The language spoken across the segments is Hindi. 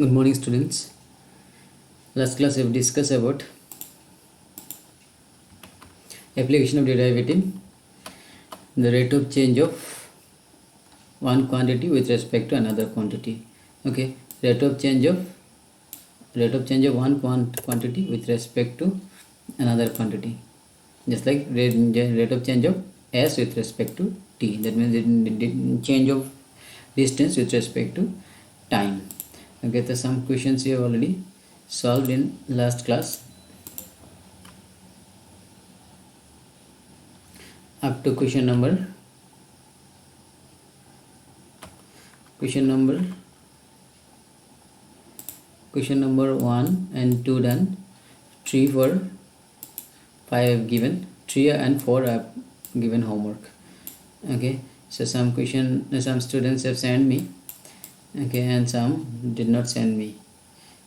Good morning, students. Last class we have discussed about application of derivative, the rate of change of one quantity with respect to another quantity. Okay, rate of change of one quantity with respect to another quantity, just like rate of change of s with respect to t. That means change of distance with respect to time. Okay, so some questions we have already solved in last class up to question number 1 and 2 done. 3, 4, 5 have given. 3 and 4 have given homework. Okay, so some students have sent me, okay, and some did not send me.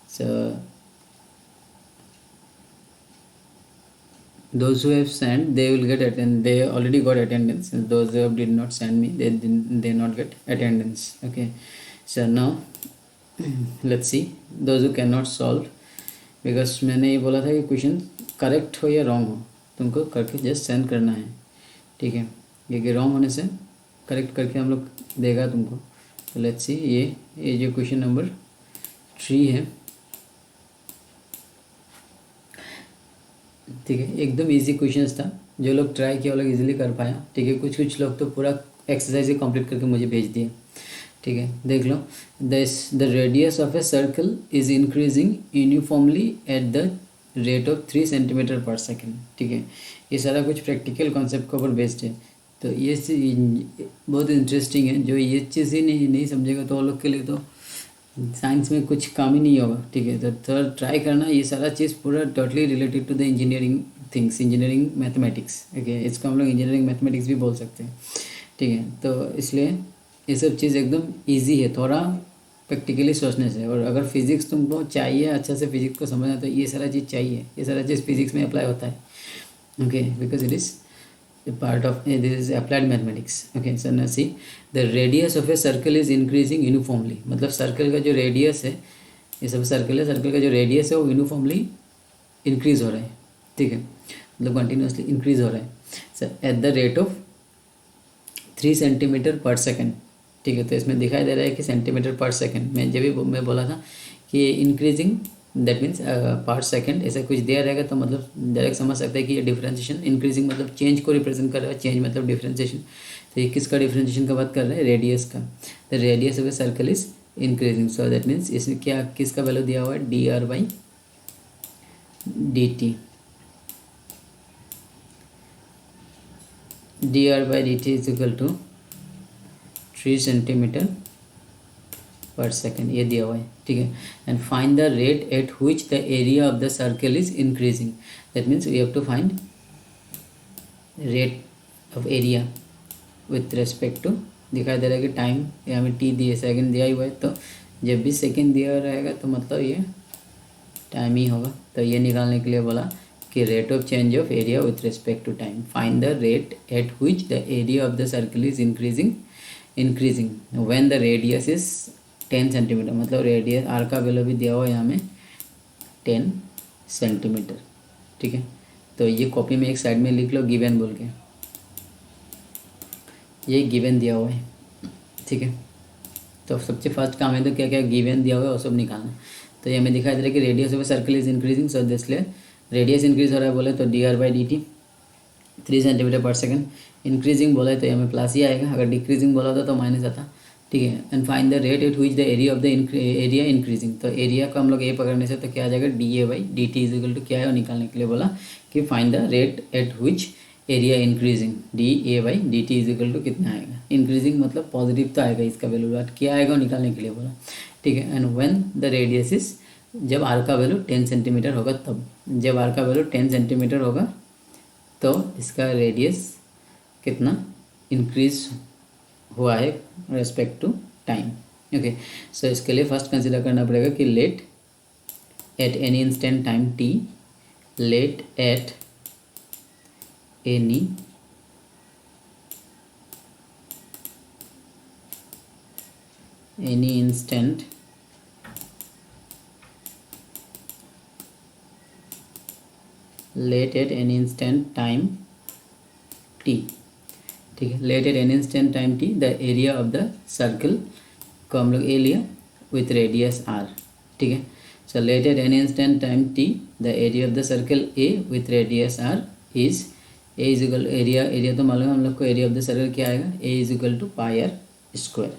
So those who have sent, they will get attend. They already got attendance. Those who did not send me, they not get attendance. Okay, so now let's see those who cannot solve, because मैंने ये बोला था कि क्वेश्चन करेक्ट हो या रॉन्ग हो, तुमको करके जस्ट सेंड करना है. ठीक है, ये रॉन्ग होने से करेक्ट करके हम लोग देगा तुमको. तो लेट्स सी, ये जो क्वेश्चन नंबर 3 है. ठीक है, एकदम इजी क्वेश्चन था. जो लोग ट्राई किया वो लोग इजीली कर पाया. ठीक है, कुछ लोग तो पूरा एक्सरसाइज ही कंप्लीट करके मुझे भेज दिए. ठीक है, देख लो. The radius of a circle is increasing uniformly at the rate of 3 centimetre per second. ठीक है, ये सारा कुछ प्रैक्टिकल कॉन्सेप्ट के ऊपर बेस्ड है. तो ये बहुत इंटरेस्टिंग है. जो ये चीज़ ही नहीं समझेगा तो वो लोग के लिए तो साइंस में कुछ काम ही नहीं होगा. ठीक है, तो ट्राई करना. ये सारा चीज़ पूरा totally related to the engineering things, engineering mathematics. Okay, इसको हम लोग इंजीनियरिंग मैथमेटिक्स भी बोल सकते हैं. ठीक है, तो इसलिए ये सब चीज़ एकदम इजी है, थोड़ा प्रैक्टिकली सोचने से. और अगर फिजिक्स तुमको चाहिए अच्छा से फिजिक्स को समझना, तो ये सारा चीज़ चाहिए. ये सारा चीज़ फिजिक्स में अप्लाई होता है. Okay, because it is part of this is applied mathematics. Okay, so now see, the radius of a circle is increasing uniformly. मतलब सर्कल का जो रेडियस है, ये सब सर्कल है, सर्कल का जो रेडियस है वो यूनिफॉर्मली इंक्रीज हो रहा है. ठीक है, मतलब कंटिन्यूसली इंक्रीज हो रहा है. So at the rate of 3 centimetre per second. ठीक है, तो इसमें दिखाई दे रहा है कि सेंटीमीटर पर सेकेंड. मैं बोला था कि इंक्रीजिंग, दैट मीन्स पर सेकेंड, ऐसा कुछ दिया रहेगा तो मतलब डायरेक्ट समझ सकते हैं कि ये डिफरेंशिएशन. इंक्रीजिंग मतलब चेंज को रिप्रेजेंट कर रहा है, चेंज मतलब डिफरेंशिएशन. तो ये किसका डिफरेंशिएशन का बात कर रहे हैं? रेडियस का. The radius of a circle is increasing. So that means इसमें क्या, किसका वैल्यू दिया हुआ है? dr/dt is equal to 3 centimetre per second, ये दिया हुआ है. ठीक है, and find the rate at which the area of the circle is increasing. That means we have to find rate of area with respect to, दिखाई दे रहा है कि टाइम, यहाँ में टी दिए, सेकेंड दिया ही हुआ है. तो जब भी सेकेंड दिया रहेगा तो मतलब ये टाइम ही होगा. तो ये निकालने के लिए बोला कि rate of change of area with respect to time. Find the rate at which the area of the circle is increasing when the radius is 10 centimetre. मतलब रेडियस आर का वैल्यू भी दिया हुआ है यहाँ में 10 सेंटीमीटर. ठीक है, तो ये कॉपी में एक साइड में लिख लो गिवन बोल के. ये गिवन दिया हुआ है. ठीक है, तो सबसे फर्स्ट काम है तो क्या क्या गिवन दिया हुआ है वो सब निकालना. तो ये हमें दिखाई दे रहा है कि radius of a circle is increasing. So इसलिए रेडियस इंक्रीज हो रहा है बोले तो dr/dt 3 centimetre per second. Increasing बोला है तो हमें प्लस ही आएगा, अगर डिक्रीजिंग बोला होता तो माइनस आता. ठीक है, and find the rate at which the area of the area increasing. तो एरिया को हम लोग ए पकड़ने से तो क्या आ जाएगा? dA/dt इज इक्वल टू क्या है, और निकालने के लिए बोला कि find the rate at which area increasing. dA/dt is equal to कितना आएगा? इंक्रीजिंग मतलब पॉजिटिव तो आएगा इसका वैल्यू, बट क्या आएगा निकालने के लिए बोला. ठीक है, and when the radius is, जब आर का वैल्यू 10 सेंटीमीटर होगा तब. जब आर का वैल्यू 10 सेंटीमीटर होगा तो इसका रेडियस कितना इंक्रीज हुआ है respect to time. Okay, so इसके लिए फर्स्ट कंसिडर करना पड़ेगा कि let at any instant time t, let at any instant let at an instant time T, ठीक है, let at an instant time T the area of the circle को हम लोग ए लिया विथ रेडियस आर, ठीक है। So let at an instant time T the area of the circle A with radius R is A is equal area तो मालूम है हम लोग को, एरिया ऑफ द सर्कल क्या आएगा, A is equal to pi are square,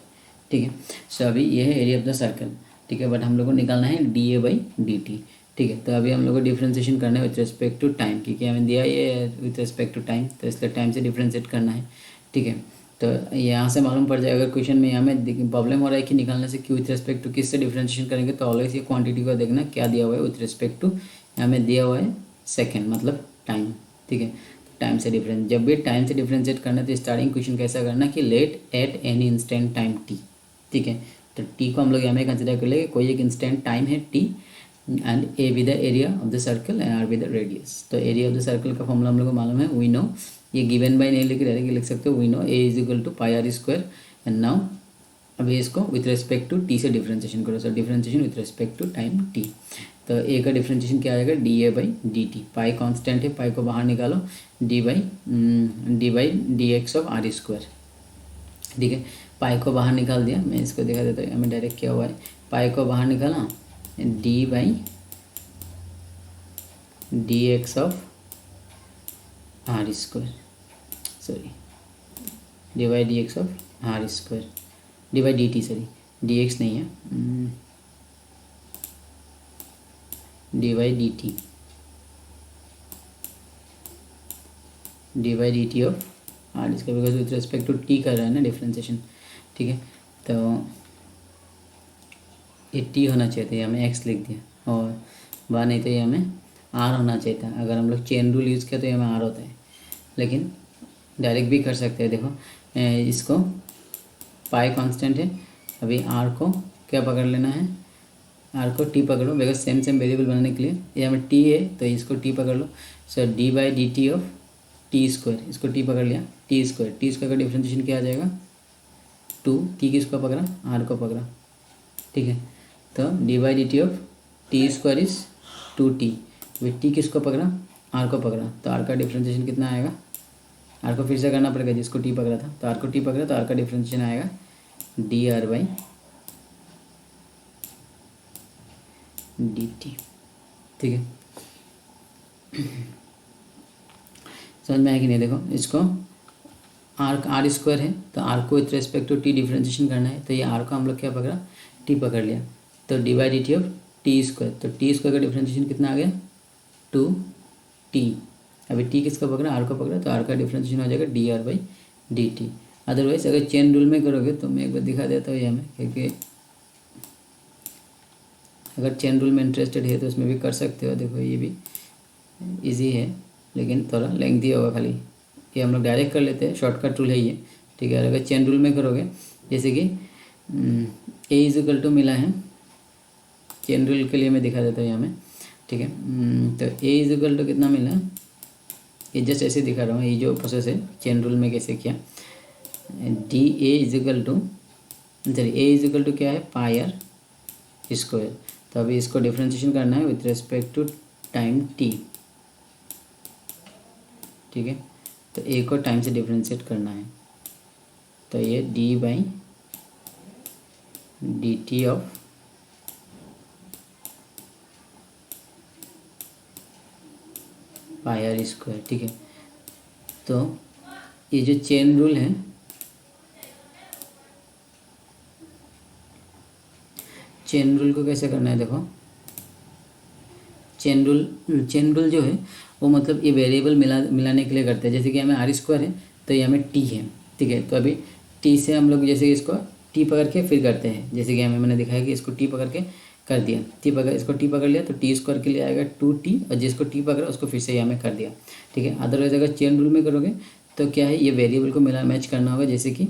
ठीक है। सो अभी ये है एरिया ऑफ द सर्कल, ठीक है, बट हम लोग को निकालना है D A by D T, ठीक है। तो अभी हम लोग को डिफ्रेंसिएशन करना है विथ रिस्पेक्ट टू टाइम, क्योंकि हमें दिया ये विथ रिस्पेक्ट टू टाइम, तो इसलिए टाइम से डिफ्रेंशिएट करना है, ठीक है। तो यहाँ से मालूम पड़ जाएगा, अगर क्वेश्चन में हमें प्रॉब्लम हो रहा है कि निकालने से कि विथ रिस्पेक्ट टू किससे डिफ्रेंशिएशन करेंगे, तो ऑलवेज ये क्वांटिटी को देखना क्या दिया हुआ है विथ रिस्पेक्ट टू, हमें दिया हुआ है सेकेंड मतलब टाइम, ठीक है। टाइम से डिफरेंस, जब भी टाइम से डिफ्रेंशिएट करना है तो स्टार्टिंग क्वेश्चन कैसा करना कि let at any instant time T, ठीक है। तो टी को हम लोग यहाँ में कंसिडर कर लेंगे, कोई एक इंस्टेंट टाइम है T, and A with the area of the circle and are with the radius. तो एरिया ऑफ द सर्कल का फॉर्मूला हम लोग को मालूम है, वी नो, ये गिवन बाय नहीं लेके डायरेक्ट लिख सकते हो, we know A is equal to pi are square, and now अभी इसको विथ रिस्पेक्ट टू टी से डिफ्रेंशिएशन करो, so differentiation with respect to time T. तो ए का डिफ्रेंशिएशन क्या आएगा, D A by D T, pi constant है, पाई को बाहर निकालो, D by D X of R square, ठीक है। पाई को बाहर निकाल दिया, मैं इसको दिखा देता हूँ, हमें डायरेक्ट क्या हुआ है, पाई को बाहर निकाला, D by D X of R square, sorry D by D X of R square, D by D T, sorry D X नहीं है, D by D T, D by D T of R इसका, because with respect to T कर रहा है ना डिफ्रेंसिएशन, ठीक है। तो ये टी होना चाहिए था, ये हमें एक्स लिख दिया, और बाहर नहीं तो ये हमें आर होना चाहिए था, अगर हम लोग चेन रूल यूज़ किया तो ये हमें आर होता है, लेकिन डायरेक्ट भी कर सकते हैं। देखो इसको पाई कांस्टेंट है, अभी आर को क्या पकड़ लेना है, आर को टी पकड़ो, बिकॉज सेम वेरिएबल बनाने के लिए ये हमें टी है तो इसको टी पकड़ लो, so D by D T of T square, इसको टी पकड़ लिया, टी स्क्वायर का डिफ्रेंशिएशन क्या आ जाएगा, टू, टी किसको पकड़ा, आर को पकड़ा, ठीक है। तो D by D T of T square is two T, with T किसको पकड़ा, आर को पकड़ा, तो आर का डिफ्रेंशिएशन कितना आएगा, आर को फिर से करना पड़ेगा, जिसको टी पकड़ा था, तो आर को टी पकड़ा तो आर का डिफ्रेंशिएशन आएगा D R by D T, ठीक है। समझ में आया कि नहीं, देखो इसको आर स्क्वायर है, तो आर को with respect to T differentiation करना है, तो ये आर को हम लोग क्या पकड़ा, टी पकड़ लिया, तो D by D T of T square, तो टी स्क्वायर का डिफ्रेंशिएशन कितना आ गया, टू टी, अभी टी किसका पकड़ा, आर को पकड़ा, तो आर का डिफ्रेंशिएशन हो जाएगा D R by D T. Otherwise अगर चेन रूल में करोगे तो मैं एक बार दिखा देता हूँ ये हमें, क्योंकि अगर चेन रूल में इंटरेस्टेड है तो उसमें भी कर सकते हो। देखो ये भी इजी है, लेकिन थोड़ा लेंथी होगा, खाली ये हम लोग डायरेक्ट कर लेते हैं, शॉर्टकट रूल है ये, ठीक है। अगर चेन रूल में करोगे, जैसे कि ए इज इक्वल टू मिला है, चेन रूल के लिए मैं दिखा देता हूँ यहाँ में, ठीक है। तो ए इज इक्वल टू कितना मिला, ये जस्ट ऐसे दिखा रहा हूँ, ये जो प्रोसेस है चेन रूल में कैसे किया, D A is equal to, चलिए ए इज इक्वल टू क्या है, पाई आर स्क्वायर, तो अभी इसको डिफ्रेंशिएशन करना है with respect to time T, ठीक है। तो ए को टाइम से डिफ्रेंशिएट करना है, तो ये D by D T of pi are square, ठीक है। तो ये जो चेन रूल है, चेन रूल को कैसे करना है, देखो चेन रूल जो है वो मतलब ये वेरिएबल मिलाने के लिए करते हैं, जैसे कि हमें आर स्क्वायर है तो ये हमें टी है, ठीक है। तो अभी टी से हम लोग जैसे इसको टी पकड़ के फिर करते हैं, जैसे कि हमें मैंने दिखाया कि इसको टी पकड़ के कर दिया, इसको टी पकड़ लिया तो टी स्क्वायर के लिए आएगा टू टी, और जिसको टी पकड़ा उसको फिर से ये हमें कर दिया, ठीक है। अदरवाइज अगर चेन रूल में करोगे तो क्या है, ये वेरिएबल को मैच करना होगा, जैसे कि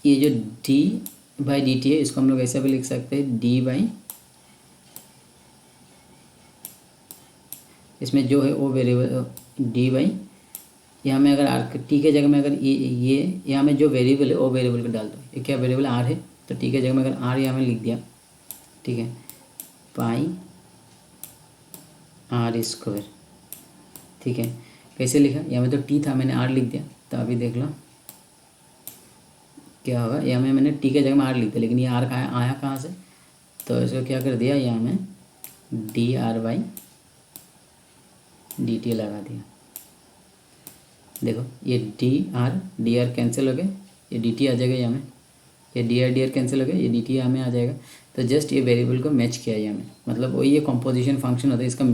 ये जो डी बाई डी टी है इसको हम लोग ऐसा भी लिख सकते हैं, डी बाई, इसमें जो है वो वेरिएबल डी बाई, यहाँ में अगर आर टी के जगह में अगर ये यहाँ में जो वेरिएबल है वो वेरिएबल को डाल दो, ये क्या वेरिएबल आर है, तो टी के जगह में अगर आर यहाँ में लिख दिया, ठीक है, पाई आर स्क्वायर, ठीक है। कैसे लिखा, यहाँ में तो टी था, मैंने आर लिख दिया। तो अभी देख लो क्या होगा, यहाँ में मैंने टी के जगह में आर लिख दिया, लेकिन ये आर आया कहाँ से, तो इसको क्या कर दिया, यहाँ में D R by D T लगा दिया। देखो ये डी आर कैंसिल हो गए, ये डी टी आ जाएगा यहाँ में, ये डी आर कैंसिल हो गया, ये डी टी यहाँ में आ जाएगा। तो जस्ट ये वेरिएबल को मैच किया यहाँ में, मतलब वही ये कॉम्पोजिशन फंक्शन होता है। इसका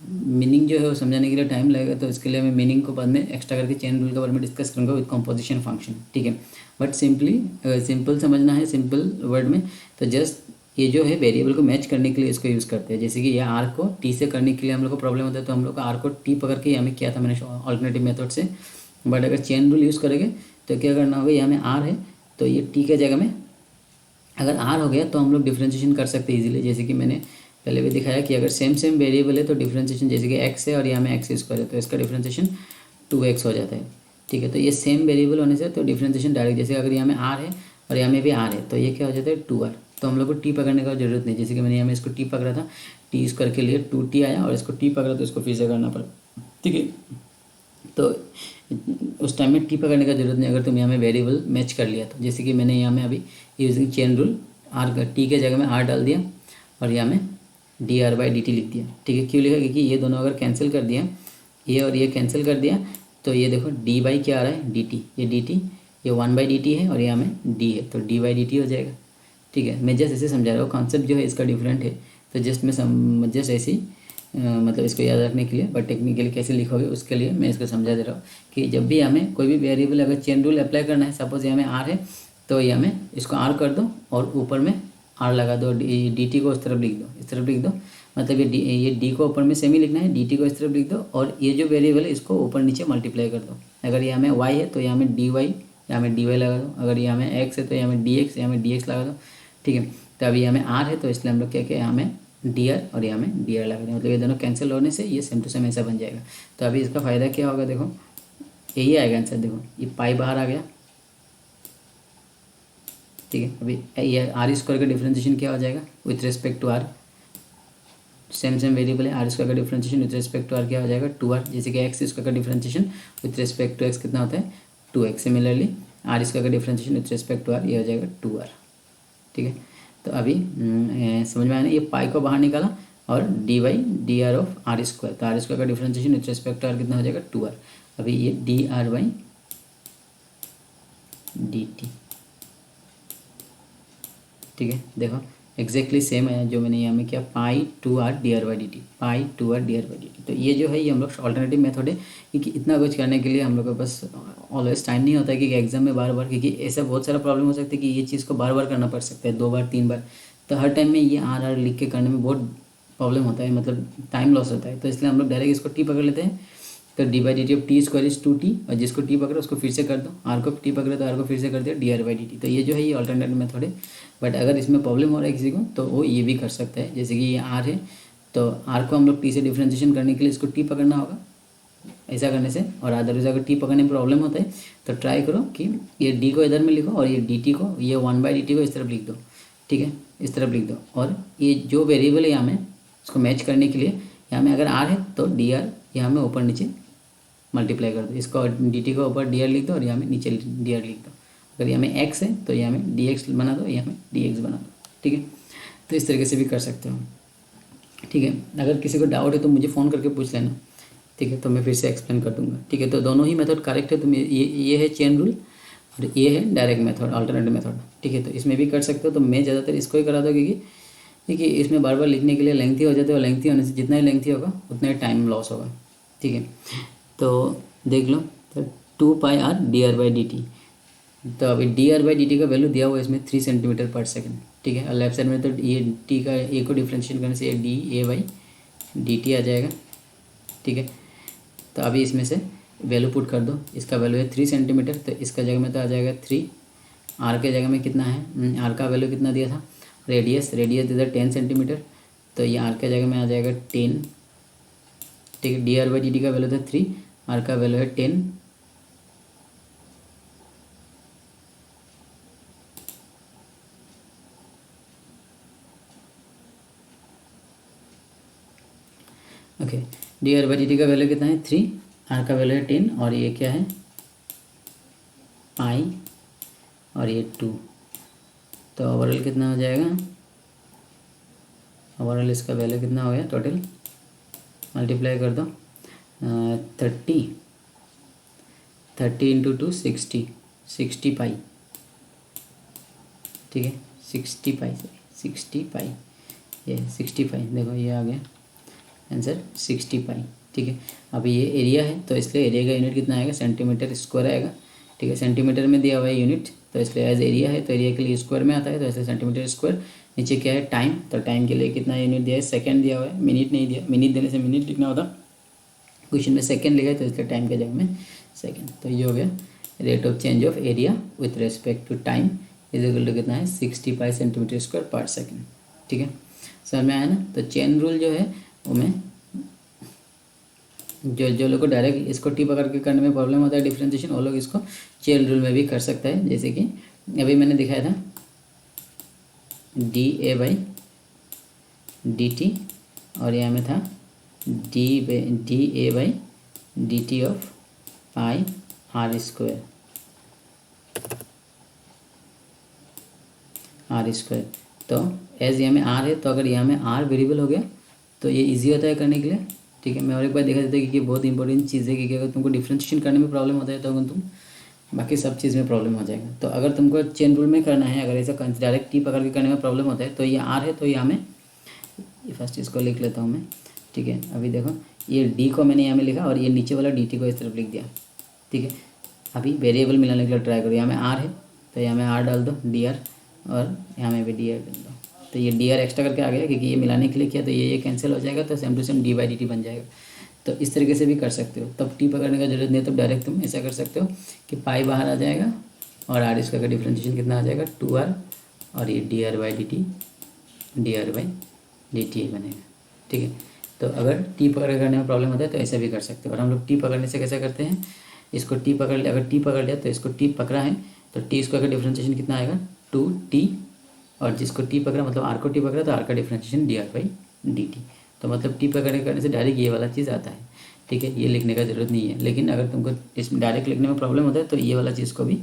मीनिंग जो है वो समझाने के लिए टाइम लगेगा, तो इसके लिए मैं मीनिंग को बाद में एक्स्ट्रा करके चेन रूल के बारे में डिस्कस करूँगा विद कॉम्पोजिशन फंक्शन, ठीक है। बट सिंपल समझना है, सिंपल वर्ड में, तो जस्ट ये जो है वेरिएबल को मैच करने के लिए इसको यूज़ करते हैं। जैसे कि ये आर को टी से करने के लिए हम लोग को प्रॉब्लम होता है, तो हम लोग को आर को टी पकड़ के यहाँ में किया था मैंने ऑल्टरनेटिव मेथड से। बट अगर चेन रूल यूज़ करेंगे तो क्या करना होगा, यहाँ में आर है तो ये टी के जगह में अगर आर हो गया तो हम लोग डिफ्रेंशिएशन कर सकते हैं इजीली। जैसे कि मैंने पहले भी दिखाया कि अगर सेम वेरिएबल है तो डिफ्रेंशिएशन, जैसे कि एक्स है और यहाँ में एक्स स्क्वायर है तो इसका डिफ्रेंशिएशन 2x हो जाता है, ठीक है। तो ये सेम वेरिएबल होने से तो डिफ्रेंशिएशन डायरेक्ट, जैसे अगर यहाँ में आर है और यहाँ में भी आर है तो ये क्या हो जाता है 2r। तो हम लोग को टी पकड़ने का जरूरत नहीं, जैसे कि मैंने यहाँ में इसको टी पकड़ा था, टी स्क्वायर के लिए 2t आया, और इसको टी पकड़ा तो इसको फिर से करना पड़ा, ठीक है। तो उस टाइम में टी पकड़ने का जरूरत नहीं अगर तुम यहाँ में वेरिएबल मैच कर लिया तो। जैसे कि मैंने यहाँ में अभी using chain rule R T के जगह में आर डाल दिया और यहाँ में D R by D T लिख दिया, ठीक है। क्यों लिखा, क्योंकि ये दोनों अगर कैंसिल कर दिया, ये और ये कैंसिल कर दिया, तो ये देखो डी बाई क्या आ रहा है डी टी, ये डी टी, ये 1/dt है और यहाँ में डी है तो dy/dt हो जाएगा, ठीक है। मैं जस्ट ऐसे समझा रहा हूँ, कॉन्सेप्ट जो है इसका डिफरेंट है, तो जस्ट मैं जस्ट ऐसे ही मतलब इसको याद रखने के लिए, बट टेक्निकली कैसे लिखोगे उसके लिए मैं इसको समझा दे रहा हूँ कि जब भी हमें कोई भी वेरिएबल अगर चेन रूल अप्लाई करना है, सपोज यहाँ में आर है तो यहाँ में इसको आर कर दो और ऊपर में आर लगा दो, डी टी को इस तरफ लिख दो, इस तरफ लिख दो, मतलब ये डी को ऊपर में सेम ही लिखना है, डी टी को इस तरफ लिख दो, और ये जो वेरिएबल है इसको ऊपर नीचे मल्टीप्लाई कर दो। अगर यहाँ में वाई है तो यहाँ में डी वाई, यहाँ में डी वाई लगा दो, अगर यहाँ में एक्स है तो यहाँ में डी एक्स, यहाँ में डी एक्स लगा दो, ठीक है। तो अभी यहाँ में आर है तो इसलिए हम लोग क्या किया, यहाँ में डी आर और यहाँ में डी आर लगा दें, मतलब ये दोनों कैंसिल होने से ये सेम टू सेम ऐसा बन जाएगा। तो अभी इसका फ़ायदा क्या होगा, देखो यही आएगा आंसर, देखो ये पाई बाहर आ गया, ठीक है। अभी ये आर स्क्वायर का डिफ्रेंशिएशन क्या हो जाएगा with respect to R, same variable है, आर स्क्वायर का differentiation with respect to R क्या हो जाएगा 2r, जैसे कि एक्स स्क्वायर का differentiation with respect to X कितना होता है 2x, सिमिलरली आर स्क्वायर का differentiation with respect to R ये हो जाएगा 2r, ठीक है। तो अभी समझ में आया ना, ये पाई को बाहर निकाला और D by D R of R square, तो आर स्क्वायर का differentiation with respect to R कितना हो जाएगा 2r। अभी ये D R by D T, ठीक है। देखो एग्जैक्टली सेम है जो मैंने यहाँ में किया, पाई 2r D R by D T, pi 2r D R by D T. तो ये जो है ये हम लोग ऑल्टरनेटिव मेथड है, क्योंकि इतना कुछ करने के लिए हम लोग के पास ऑलवेज टाइम नहीं होता है कि एग्जाम में बार बार, क्योंकि ऐसा बहुत सारा प्रॉब्लम हो सकता है कि ये चीज़ को बार बार करना पड़ सकता है, 2 बार 3 बार, तो हर टाइम में ये आर लिख के करने में बहुत प्रॉब्लम होता है, मतलब टाइम लॉस होता है। तो इसलिए हम लोग डायरेक्ट इसको टी पकड़ लेते हैं, तो D by D T of T square is 2t, और जिसको टी पकड़ो उसको फिर से कर दो, आर को टी पकड़े तो आर को फिर से कर दिया D R by D T. तो ये जो है ये ऑल्टरनेटिव मेथड है, बट अगर इसमें प्रॉब्लम हो रहा है किसी को तो वो ये भी कर सकता है। जैसे कि ये आर है तो आर को हम लोग टी से डिफ्रेंशिएशन करने के लिए इसको टी पकड़ना होगा, ऐसा करने से, और अदरवाइज अगर टी पकड़ने में प्रॉब्लम होता है तो ट्राई करो कि ये डी को इधर में लिखो और ये डी टी को, ये 1/dt को इस तरफ लिख दो, ठीक है, इस तरफ लिख दो, और ये जो वेरिएबल है यहाँ में उसको मैच करने के लिए यहाँ में अगर आर है तो डी आर यहाँ में ऊपर नीचे मल्टीप्लाई कर दो, इसको डी टी को ऊपर डी आर लिख दो और यहाँ में नीचे डी आर लिख दो। अगर यहाँ में एक्स है तो यहाँ में डी एक्स बना दो, यहाँ में डी एक्स बना दो, ठीक है। तो इस तरीके से भी कर सकते हो, ठीक है। अगर किसी को डाउट है तो मुझे फ़ोन करके पूछ लेना, ठीक है, तो मैं फिर से एक्सप्लेन कर दूंगा, ठीक है। तो दोनों ही मेथड करेक्ट है, तो ये है चेन रूल और ये है डायरेक्ट मेथड, अल्टरनेटिव मेथड, ठीक है। तो इसमें भी कर सकते हो, तो मैं ज़्यादातर इसको ही करा दूँ, क्योंकि इसमें बार बार लिखने के लिए लेंथी हो जाते हैं, और लेंथी होने से जितना ही लेंथी होगा उतना ही टाइम लॉस होगा, ठीक है। तो देख लो, तो 2 pi R D R by D T, तो अभी D R by D T का वैल्यू दिया हुआ है इसमें 3 सेंटीमीटर पर सेकंड, ठीक है। और लेफ्ट साइड में तो ये टी का ए को डिफ्रेंशिएट करने से D A by D T आ जाएगा, ठीक है। तो अभी इसमें से वैल्यू पुट कर दो, इसका वैल्यू है 3 सेंटीमीटर, तो इसका जगह में तो आ जाएगा 3, आर के जगह में कितना है, आर का वैल्यू कितना दिया था, रेडियस इधर 10 सेंटीमीटर, तो ये आर के जगह में आ जाएगा 10, ठीक है। D R by D T का वैल्यू था 3, आर का वैल्यू है 10, okay, D R by D T का वैल्यू कितना है 3, आर का वैल्यू है 10 और ये क्या है पाई और ये 2। तो ओवरऑल कितना हो जाएगा, ओवरऑल इसका वैल्यू कितना हो गया टोटल, मल्टीप्लाई कर दो 30 इंटू 2 60 पाई, ठीक है 60 पाई, 60 पाई, ये 60 पाई, देखो ये आ गया आंसर 60 पाई, ठीक है। अभी ये एरिया है तो इसलिए एरिया का यूनिट कितना आएगा सेंटीमीटर स्क्वायर आएगा, ठीक है। सेंटीमीटर में दिया हुआ है यूनिट तो इसलिए एज एरिया है तो एरिया के लिए स्क्वायर में आता है तो इसलिए सेंटीमीटर स्क्वायर। नीचे क्या है टाइम, तो टाइम के लिए कितना यूनिट दिया है सेकंड दिया हुआ है, मिनट नहीं दिया, मिनट देने से मिनट लिखना होता, क्वेश्चन में सेकंड लिखा है तो इसलिए टाइम के जगह में सेकंड। तो ये हो गया rate of change of area with respect to time is equal to कितना है 60 pi centimetre square per second, ठीक है समझ में आया ना। तो चेन रूल जो है वो में जो लोग को डायरेक्ट इसको टी पकड़ के करने में प्रॉब्लम होता है डिफ्रेंशिएशन, वो लोग इसको चेन रूल में भी कर सकता है। जैसे कि अभी मैंने दिखाया था D A by D T और यहाँ में था D A by D T of pi are square, तो एज यहाँ में आर है तो अगर यहाँ में आर वेरिएबल हो गया तो ये इजी होता है करने के लिए, ठीक है। मैं और एक बार देखा देता हूँ कि बहुत इंपॉर्टेंट चीज़ है कि अगर तुमको डिफ्रेंशिएशन करने में प्रॉब्लम होता है तो तुम बाकी सब चीज़ में प्रॉब्लम हो जाएगा। तो अगर तुमको चेन रूल में करना है, अगर ऐसा डायरेक्ट टी पकड़ के करने में प्रॉब्लम होता है तो ये आर है तो यहाँ में ये फर्स्ट इसको लिख लेता हूँ मैं, ठीक है। अभी देखो ये डी को मैंने यहाँ में लिखा और ये नीचे वाला डी टी को इस तरफ लिख दिया, ठीक है। अभी वेरिएबल मिलाने के लिए ट्राई करो, यहाँ में आर है तो यहाँ में आर डाल दो डी आर और यहाँ में भी डी आर डाल दो, तो ये डी आर एक्स्ट्रा करके आ गया क्योंकि ये मिलाने के लिए किया तो ये कैंसिल हो जाएगा तो same to same D by D T बन जाएगा। तो इस तरीके से भी कर सकते हो, तब टी पकड़ने का जरूरत नहीं है, तब डायरेक्ट तुम ऐसा कर सकते हो कि पाई बाहर आ जाएगा और आर इसका का डिफ्रेंशिएशन कितना आ जाएगा 2r और ये D R by D T बनेगा, ठीक है। तो अगर टी पकड़ के करने में प्रॉब्लम होता है तो ऐसा भी कर सकते हो। और हम लोग टी पकड़ने से कैसा करते हैं, इसको टी पकड़ लिया, अगर टी पकड़ लिया तो इसको टी पकड़ा है तो टी स्क्वायर का डिफ्रेंशिएशन कितना आएगा 2t और जिसको टी पकड़ा मतलब आर को टी पकड़ा तो आर का differentiation D R by D T. तो मतलब टी पकड़ने करने से डायरेक्ट ये वाला चीज़ आता है, ठीक है। ये लिखने का ज़रूरत नहीं है, लेकिन अगर तुमको इसमें डायरेक्ट लिखने में प्रॉब्लम होता है तो ये वाला चीज़ को भी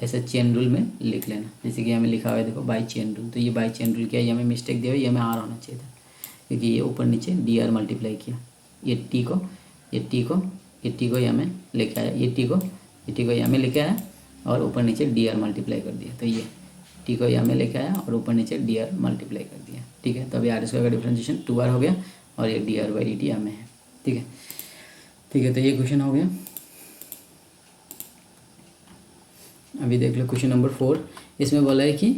ऐसे चेन रूल में लिख लेना। जैसे कि हमें लिखा हुआ है देखो बाई चेन रूल, तो ये बाई चेन रूल क्या है, ये हमें मिस्टेक दिया हुआ, ये हमें आर होना चाहिए था क्योंकि ये ऊपर नीचे डी आर मल्टीप्लाई किया, ये टी को यहाँ में लेके आया, ये टी को यहाँ में लेके आया और ऊपर नीचे डी आर मल्टीप्लाई कर दिया, तो ये टी को यहाँ में लेके आया और ऊपर नीचे डी आर मल्टीप्लाई कर दिया, ठीक है। तो अभी आर स्क्वायर का डिफ्रेंशिएशन 2r हो गया और ये D R by D T यहाँ में है, ठीक है। तो ये क्वेश्चन हो गया। अभी देख लो क्वेश्चन नंबर 4, इसमें बोला है कि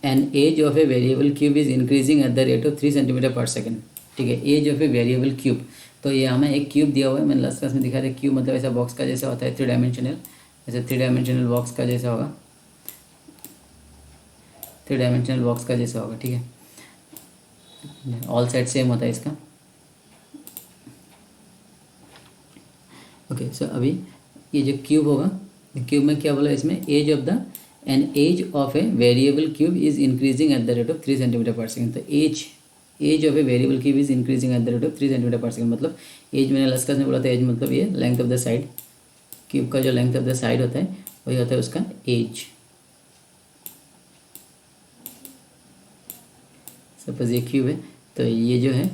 an edge of a variable cube is increasing at the rate of 3 centimetre per second, ठीक है। Edge of a variable cube, तो ये हमें एक क्यूब दिया हुआ है, मैंने लास्ट क्लास में दिखा था क्यूब मतलब ऐसा बॉक्स का जैसा होता है 3 डायमेंशनल, ऐसे 3 डायमेंशनल बॉक्स का जैसा होगा, 3 डायमेंशनल बॉक्स का जैसा होगा, ठीक है। ऑल साइड सेम होता है इसका, ओके। सो अभी ये जो क्यूब होगा, क्यूब में क्या बोला इसमें edge of the an edge of a variable cube is increasing at the rate of 3 centimetre per second. तो edge of a variable cube is increasing at the rate of 3 centimetre per second, मतलब एज मैंने लास्ट क्लास में बोला था, एज मतलब ये length of the side, cube का जो लेंथ ऑफ द साइड होता है वही होता है उसका एज। सपोज ये क्यूब है तो ये जो है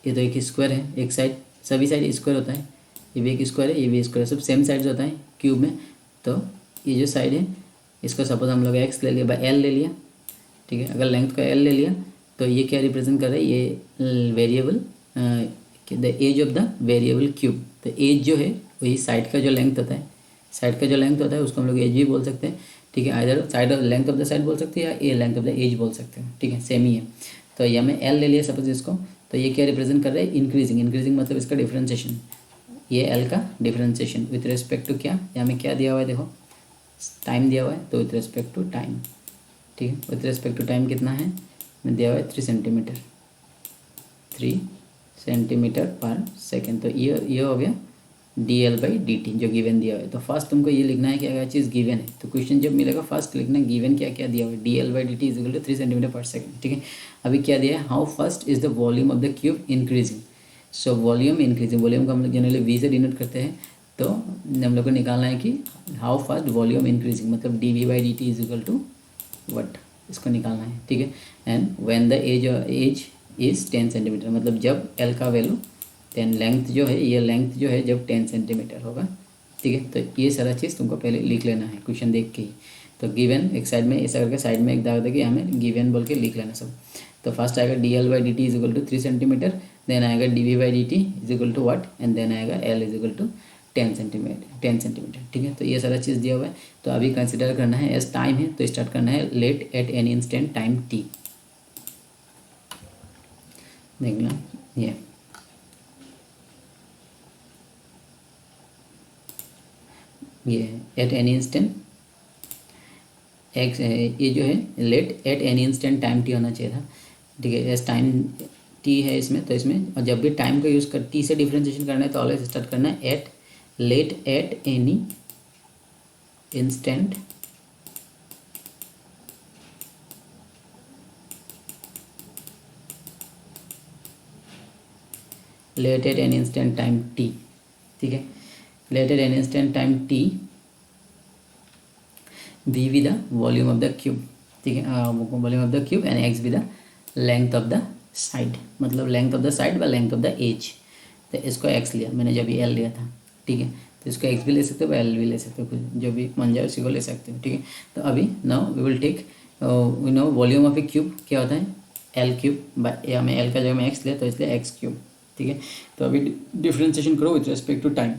ये तो एक स्क्वायर है, एक साइड, सभी साइड स्क्वायर होता है, ये भी एक स्क्वायर है, ये भी स्क्वायर है, सब सेम साइड्स होता है क्यूब में। तो ये जो साइड है इसको सपोज हम लोग एक्स ले लिया बाय एल ले लिया, ठीक है। अगर लेंथ का एल ले लिया तो ये क्या रिप्रेजेंट कर रहा है, ये variable the edge of the variable cube. तो एज जो है वही साइड का जो लेंथ होता है, साइड का जो लेंथ होता है उसको हम लोग एज भी बोल सकते हैं, ठीक है। Either side of length of the side बोल सकते हैं या ए लेंथ ऑफ द एज बोल सकते हैं, ठीक है, सेम ही है। तो ये हमें एल ले लिया सपोज इसको, तो ये क्या रिप्रेजेंट कर रहा है इंक्रीजिंग मतलब इसका डिफ्रेंशिएशन, ये एल का डिफ्रेंशिएशन विथ रिस्पेक्ट टू क्या, यहाँ में क्या दिया हुआ है देखो टाइम दिया हुआ है, तो विथ रिस्पेक्ट टू टाइम, ठीक है। विथ रिस्पेक्ट टू टाइम कितना है में दिया हुआ है 3 सेंटीमीटर पर सेकेंड। तो ये हो गया D L by D T जो गिवन दिया हुआ है। तो फर्स्ट तुमको ये लिखना है कि अगर चीज़ गिवन है तो क्वेश्चन जब मिलेगा फर्स्ट लिखना गिवन क्या क्या दिया हुआ है, D L by D T is equal to 3 centimetre per second. ठीक है, अभी क्या दिया है, how first is the volume of the cube increasing. So volume increasing, volume को हम लोग जनरली वी से डिनोट करते हैं, तो हम लोग को निकालना है कि हाउ फास्ट वॉल्यूम इंक्रीजिंग, मतलब D we by D T is equal to what, इसको निकालना है। ठीक है, and when the edge is 10 centimetre, मतलब जब एल का वैल्यू 10, लेंथ जो है ये लेंथ जो है जब 10 सेंटीमीटर होगा। ठीक है, तो ये सारा चीज़ तुमको पहले लिख लेना है क्वेश्चन देख के ही। तो गिवन एक साइड में ऐसा करके साइड में एक दाग देके हमें गिवन बोल के लिख लेना सब। तो फर्स्ट आएगा D L by D T is equal to 3 centimetre, then आएगा D we by D T is equal to what, and then आएगा L is equal to 10 centimetre. ठीक है, तो ये सारा चीज़ दिया हुआ है। तो अभी कंसिडर करना है एज टाइम है, तो स्टार्ट करना है let at any instant time T. देखना ये एट एनी इंस्टेंट एक्स, ये जो है let at any instant time T होना चाहिए था। ठीक है, एस टाइम टी है इसमें, तो इसमें और जब भी टाइम का यूज़ कर टी से डिफ्रेंशिएशन करना है तो ऑलवेज स्टार्ट करना है at let at any instant let at any instant time T. ठीक है, let at any instant time t v be the volume of the cube। ठीक है, volume of the cube and x be the length of the side, मतलब लेंथ ऑफ द साइड व लेंथ ऑफ द एज। तो इसको x लिया मैंने, जब ये l लिया था। ठीक है, तो इसको x भी ले सकते हो l भी ले सकते हो, कुछ जो भी मन जाए उसी को ले सकते हो। ठीक है, तो अभी now we will take we know volume of a cube क्या होता है, l क्यूब, या मैं l का जगह में x लिया तो इसलिए x क्यूब। ठीक है, तो अभी डिफ्रेंशिएशन करो with respect to time,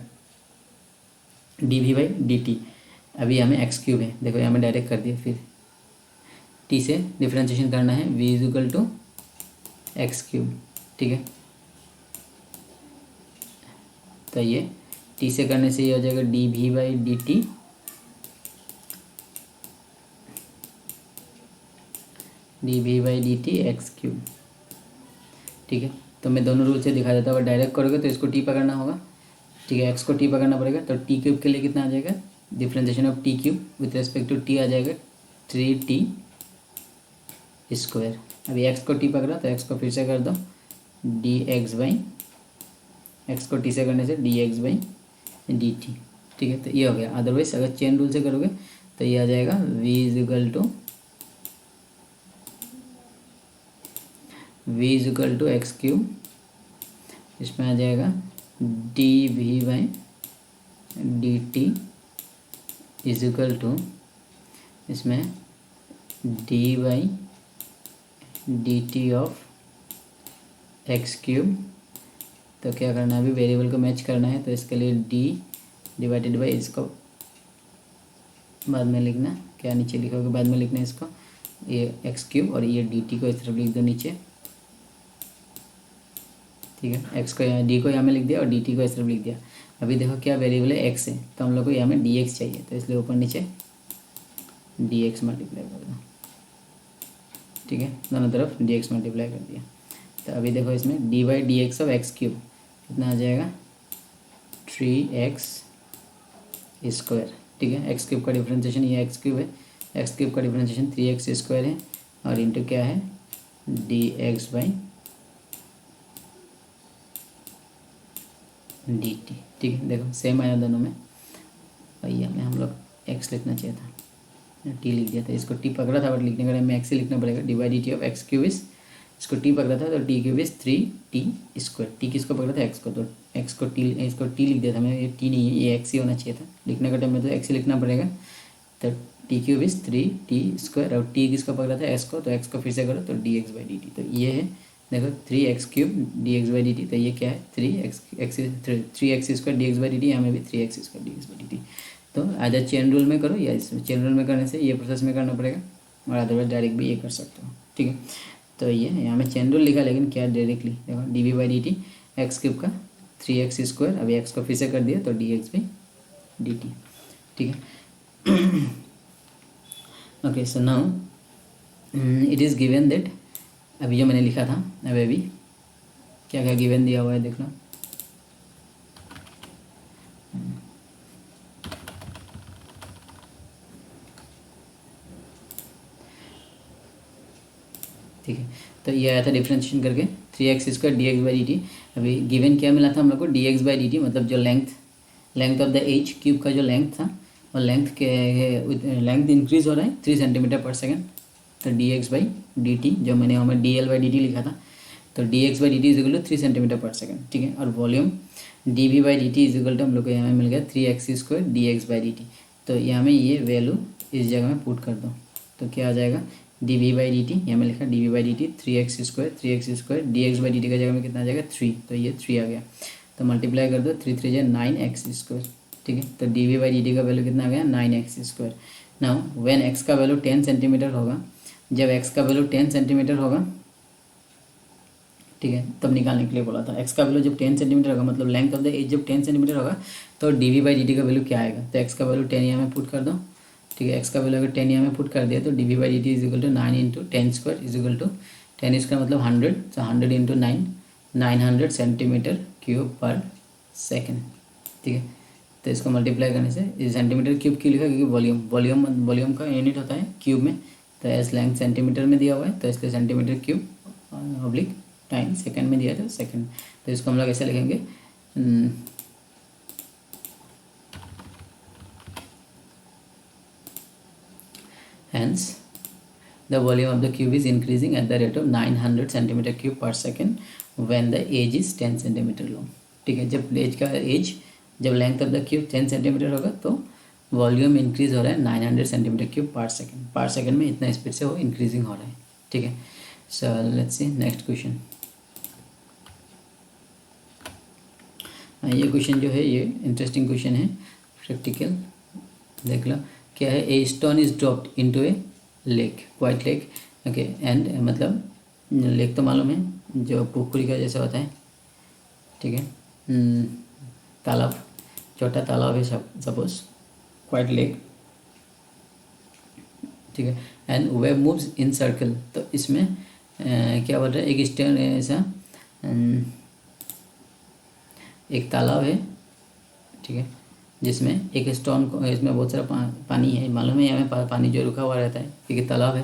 d we by D t. अभी हमें एक्स क्यूब है, देखो यहाँ में डायरेक्ट कर दिया, फिर टी से डिफ्रेंशिएशन करना है, v is equal to x cube. ठीक है, तो ये टी से करने से ये हो जाएगा D we by D T d we by D t x cube. ठीक है, तो मैं दोनों रूल से दिखा देता हूँ। अगर डायरेक्ट करोगे तो इसको टी पकड़ना होगा। ठीक है, एक्स को टी पकड़ना पड़ेगा, तो टी क्यूब के लिए कितना आ जाएगा, differentiation of T cube with respect to T आ जाएगा 3t स्क्वायर। अभी एक्स को टी पकड़ा तो एक्स को फिर से कर दो डी एक्स बाई, एक्स को टी से करने से D x by D T. ठीक है, तो ये हो गया। अदरवाइज अगर चेन रूल से करोगे तो ये आ जाएगा v is equal to x cube, इसमें आ जाएगा D we by D T is equal to इसमें D by D T of X cube. तो क्या करना है, अभी वेरिएबल को मैच करना है, तो इसके लिए डी डिवाइडेड बाई, इसको बाद में लिखना, क्या नीचे लिखोगे बाद में लिखना है इसको, ये एक्स क्यूब और ये डी टी को इस तरफ लिख दो नीचे। ठीक है, एक्स को यहाँ, डी को यहाँ में लिख दिया और डी टी को इस तरफ लिख दिया। अभी देखो क्या वेरिएबल है, एक्स है, तो हम लोग को यहाँ में डी एक्स चाहिए, तो इसलिए ऊपर नीचे डी एक्स मल्टीप्लाई कर दो। ठीक है, दोनों तरफ डी एक्स मल्टीप्लाई कर दिया। तो अभी देखो इसमें D by D X of X cube कितना आ जाएगा 3x स्क्वायर। ठीक है, एक्स क्यूब का डिफ्रेंशिएशन, ये एक्स क्यूब है, एक्स क्यूब का डिफ्रेंशिएशन 3x स्क्वायर है, और इंटू क्या है D x by D T. ठीक है, देखो सेम आया दोनों में, भैया में हम लोग एक्स लिखना चाहिए था, टी लिख दिया था। इसको टी पकड़ा था बट लिखने का टाइम में एक्स ही लिखना पड़ेगा। D by D T of X cube इस, इसको टी पकड़ा था तो टी क्यूब इस 3t स्क्वायर। टी किसको पकड़ा था, एक्स को, तो एक्स को टी, इसको टी लिख दिया था मैं, ये टी नहीं है, ये एक्स ही होना चाहिए था। लिखने का टाइम में तो एक्स ही लिखना पड़ेगा। तो टी क्यूब इस 3t स्क्वायर, और टी किसको पकड़ा था, एक्स को, तो एक्स को फिर से करो तो D x by D T. तो ये है देखो 3x cube D x by D T, तो ये क्या है 3x square D x by D T, यहाँ में भी 3x square D x by D T. तो आधा चेन रूल में करो या इसमें, चेन रूल में करने से ये प्रोसेस में करना पड़ेगा, और अदरवाइज डायरेक्ट भी ये कर सकते हो। ठीक है, तो ये यहाँ में चेन रूल लिखा, लेकिन क्या डायरेक्टली देखो d we by D t x cube का 3x स्क्वायर, अभी एक्स को फिर से कर दिया तो D x by D T. ठीक है, okay, so now it is given that, अभी जो मैंने लिखा था, अभी क्या क्या गिवन दिया हुआ है देखना। ठीक है। तो ये आया था डिफ्रेंशिएशन करके 3x² dx/dt। अभी गिवन क्या मिला था हम लोग को, dx/dt मतलब जो length of the edge cube का जो लेंथ था, और लेंथ इंक्रीज हो रहा है 3 सेंटीमीटर पर सेकेंड। तो dx/dt जो मैंने हमें dl/dt लिखा था, तो dx/dt is equal to 3 centimetre per second, ठीक है। और volume dv/dt is equal to हम लोग को यहाँ मिल गया 3x² dx/dt। तो यहाँ में ये वैल्यू इस जगह में पुट कर दो, तो क्या आ जाएगा dv/dt, यहाँ में लिखा dv/dt 3x² dx/dt का जगह में कितना आ जाएगा 3, तो ये 3 आ गया। तो मल्टीप्लाई कर दो, 3 3 9x², ठीक है। तो dv/dt का वैल्यू कितना आ गया 9x²। नाउ व्हेन x का वैल्यू 10 सेंटीमीटर होगा, जब x का वैल्यू 10 सेंटीमीटर होगा, ठीक है, तब निकालने के लिए बोला था। x का वैल्यू जब 10 सेंटीमीटर होगा, मतलब लेंथ ऑफ द एज जब 10 सेंटीमीटर होगा, तो dv/dt का वैल्यू क्या आएगा, तो x का वैल्यू 10 यहाँ में पुट कर दो, ठीक है। x का वैल्यू अगर 10 यहाँ में पुट कर दिया तो dv/dt is equal to 9 into 10² is equal to 10² मतलब 100, तो 100 into 9 900 centimetre cube per second, ठीक है। तो इसको मल्टीप्लाई करने से सेंटीमीटर क्यूब क्यों लिखा, क्योंकि वॉल्यूम का यूनिट होता है क्यूब में, तो एस लेंथ सेंटीमीटर में दिया हुआ है, तो इसलिए centimetre cube oblique time second में दिया था सेकंड। तो इसको हम लोग ऐसे लिखेंगे hence the volume of the cube is increasing at the rate of 900 centimeter cube per second when the age is 10 centimeter long, ठीक है। जब length of the cube 10 centimetre होगा तो वॉल्यूम इंक्रीज हो रहा है 900 सेंटीमीटर क्यूब पर सेकेंड में, इतना स्पीड से वो इंक्रीजिंग हो रहा है, ठीक है। सो लेट्स सी नेक्स्ट क्वेश्चन। ये क्वेश्चन जो है ये इंटरेस्टिंग क्वेश्चन है, प्रैक्टिकल देख लो क्या है। A stone is dropped into A lake, quite lake, okay, and मतलब लेक तो मालूम है जो पुकुरी का जैसा होता है, ठीक है, तालाब, छोटा तालाब है सपोज, क्वाइट लेक, ठीक है। And wave moves in circle, तो इसमें क्या बोल रहा है, एक स्टोन ऐसा, एक तालाब है, ठीक है, जिसमें एक स्टोन को, इसमें बहुत सारा पानी है, मालूम है यहाँ में पानी जो रुका हुआ रहता है क्योंकि तालाब है।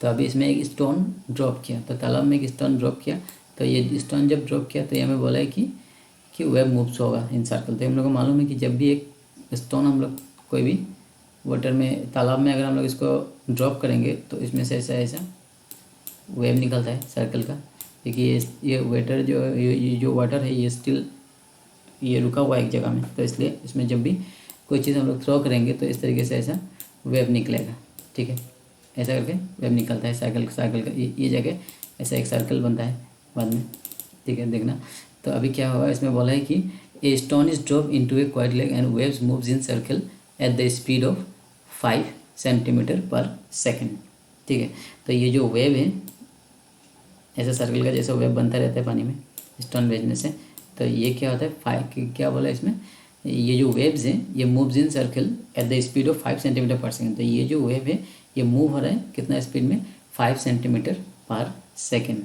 तो अभी इसमें एक स्टोन ड्रॉप किया, तो तालाब में एक स्टोन ड्रॉप किया, तो ये स्टोन जब ड्रॉप किया तो यहाँ में बोला है कि वेव मूव्स होगा इन सर्कल। तो हम लोग को मालूम है कि जब भी एक स्टोन हम लोग कोई भी वाटर में, तालाब में अगर हम लोग इसको ड्रॉप करेंगे तो इसमें से ऐसा वेव निकलता है सर्कल का, क्योंकि ये वाटर जो वाटर है ये स्टिल ये रुका हुआ एक जगह में, तो इसलिए इसमें जब भी कोई चीज़ हम लोग थ्रो करेंगे तो इस तरीके से ऐसा वेव निकलेगा, ठीक है। ऐसा करके वेव निकलता है सर्कल का, ये जगह ऐसा एक सर्कल बनता है बाद में, ठीक है, देखना। तो अभी क्या होगा, इसमें बोला है कि a stone is drop into A quite lake and waves moves in circle at the speed of 5 centimetre per second, ठीक है। तो ये जो वेव है ऐसा सर्कल का जैसा वेव बनता रहता है पानी में स्टोन भेजने से, तो ये क्या होता है, क्या बोला इसमें, ये जो वेव्स हैं ये moves in circle at the speed of 5 centimetre per second. तो ये जो वेव है ये मूव हो रहा है कितना स्पीड में, 5 centimetre per second,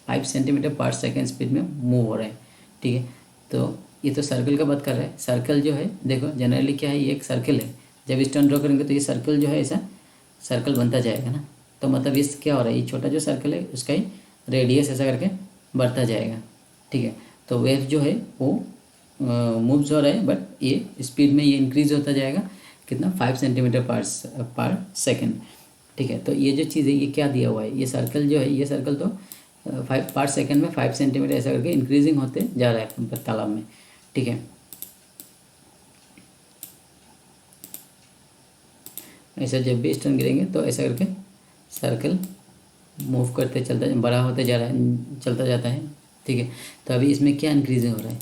5 centimetre per second speed में मूव हो रहा है, ठीक है। तो ये तो सर्कल का बात कर रहा है। सर्कल जो है देखो जनरली क्या है, ये एक सर्कल है, जब स्टोन ड्रॉ करेंगे तो ये सर्कल जो है ऐसा सर्कल बनता जाएगा ना, तो मतलब इस क्या हो रहा है, ये छोटा जो सर्कल है उसका ही रेडियस ऐसा करके बढ़ता जाएगा, ठीक है। तो वेव जो है वो मूव्स हो रहा है, बट ये स्पीड में ये इंक्रीज होता जाएगा कितना, 5 सेंटीमीटर पर सेकेंड, ठीक है। तो ये जो चीज़ है ये क्या दिया हुआ है, ये सर्कल जो है, ये सर्कल तो 5 पर सेकेंड में 5 सेंटीमीटर ऐसा करके इंक्रीजिंग होते जा रहा है तालाब में, ठीक है। ऐसा जब भी स्टोन गिरेंगे तो ऐसा करके सर्कल मूव करते चलता, बड़ा होते जा रहा है, चलता जाता है, ठीक है। तो अभी इसमें क्या इंक्रीज हो रहा है,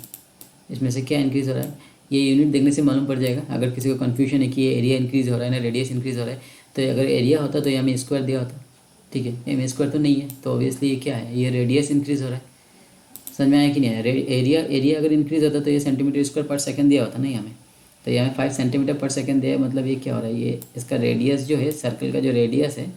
इसमें से क्या इंक्रीज हो रहा है, ये यूनिट देखने से मालूम पड़ जाएगा। अगर किसी को कन्फ्यूजन है कि ये एरिया इंक्रीज हो रहा है ना रेडियस इंक्रीज हो रहा है, तो अगर एरिया होता तो यहाँ में स्क्वायर दिया होता, ठीक है, एम स्क्वायर तो नहीं है, तो ऑब्वियसली ये क्या है, ये रेडियस इंक्रीज हो रहा है। समझ में आया कि नहीं आया, एरिया अगर इंक्रीज होता तो ये सेंटीमीटर स्क्वायर पर सेकेंड दिया होता ना यहाँ में, तो यहाँ में 5 सेंटीमीटर पर सेकेंड दिया, मतलब ये क्या हो रहा है, ये इसका रेडियस जो है, सर्कल का जो रेडियस है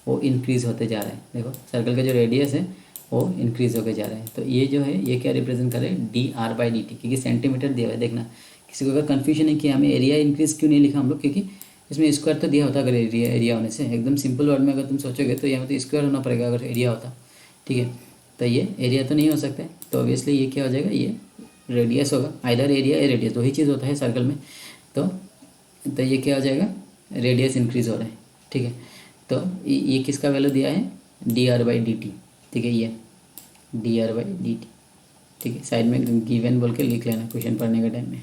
वो इंक्रीज़ होते जा रहा है। देखो सर्कल का जो रेडियस है वो इंक्रीज़ होकर जा रहा है, तो ये जो है ये क्या रिप्रेजेंट कर रहे हैं, dr/dt, क्योंकि सेंटीमीटर दिया हुआ है। देखना किसी को अगर कन्फ्यूजन है कि हमें एरिया इंक्रीज़ क्यों नहीं लिखा हम लोग, क्योंकि इसमें स्क्वायर तो दिया होता अगर एरिया होने से, एकदम सिंपल वर्ड में अगर तुम सोचोगे तो यहाँ तो स्क्वायर होना पड़ेगा अगर एरिया होता, ठीक है। तो ये एरिया तो नहीं हो सकता है, तो ऑब्वियसली ये क्या हो जाएगा, ये रेडियस होगा। आइदर एरिया या रेडियस, दो ही चीज़ होता है सर्कल में। तो ये क्या हो जाएगा, रेडियस इंक्रीज हो रहा है। ठीक है, तो ये किसका वैल्यू दिया है, dr/dt। ठीक है, ये dr/dt। ठीक है, साइड में गिवन बोल के लिख लेना क्वेश्चन पढ़ने के टाइम में,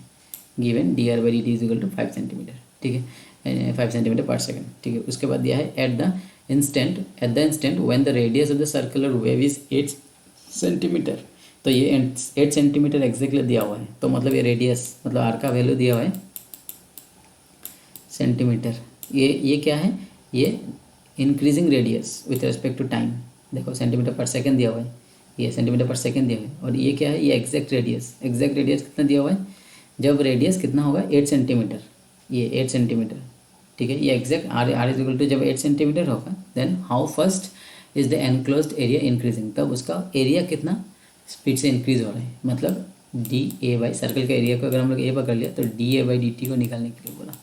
given dr/dt is equal to 5 centimetre. ठीक है, 5 सेंटीमीटर पर सेकेंड। ठीक है, उसके बाद दिया है at the instant when the radius of the circular wave is 8 centimetre. तो ये 8 सेंटीमीटर एग्जैक्टली दिया हुआ है, तो मतलब ये रेडियस, मतलब आर का वैल्यू दिया हुआ है सेंटीमीटर। ये क्या है, ये increasing radius with respect to time. देखो सेंटीमीटर पर सेकेंड दिया हुआ है, ये सेंटीमीटर पर सेकेंड दिया हुआ है, और ये क्या है, ये एग्जैक्ट रेडियस कितना दिया हुआ है, जब रेडियस कितना होगा 8 सेंटीमीटर, ये 8 सेंटीमीटर। ठीक है, ये exact r is equal to जब 8 सेंटीमीटर होगा, then how first is the enclosed area increasing, तब उसका एरिया कितना स्पीड से इंक्रीज हो रहा है। मतलब dA/, सर्कल का एरिया को अगर हम लोग ए पकड़ लिया तो dA/dt को निकालने के लिए बोला।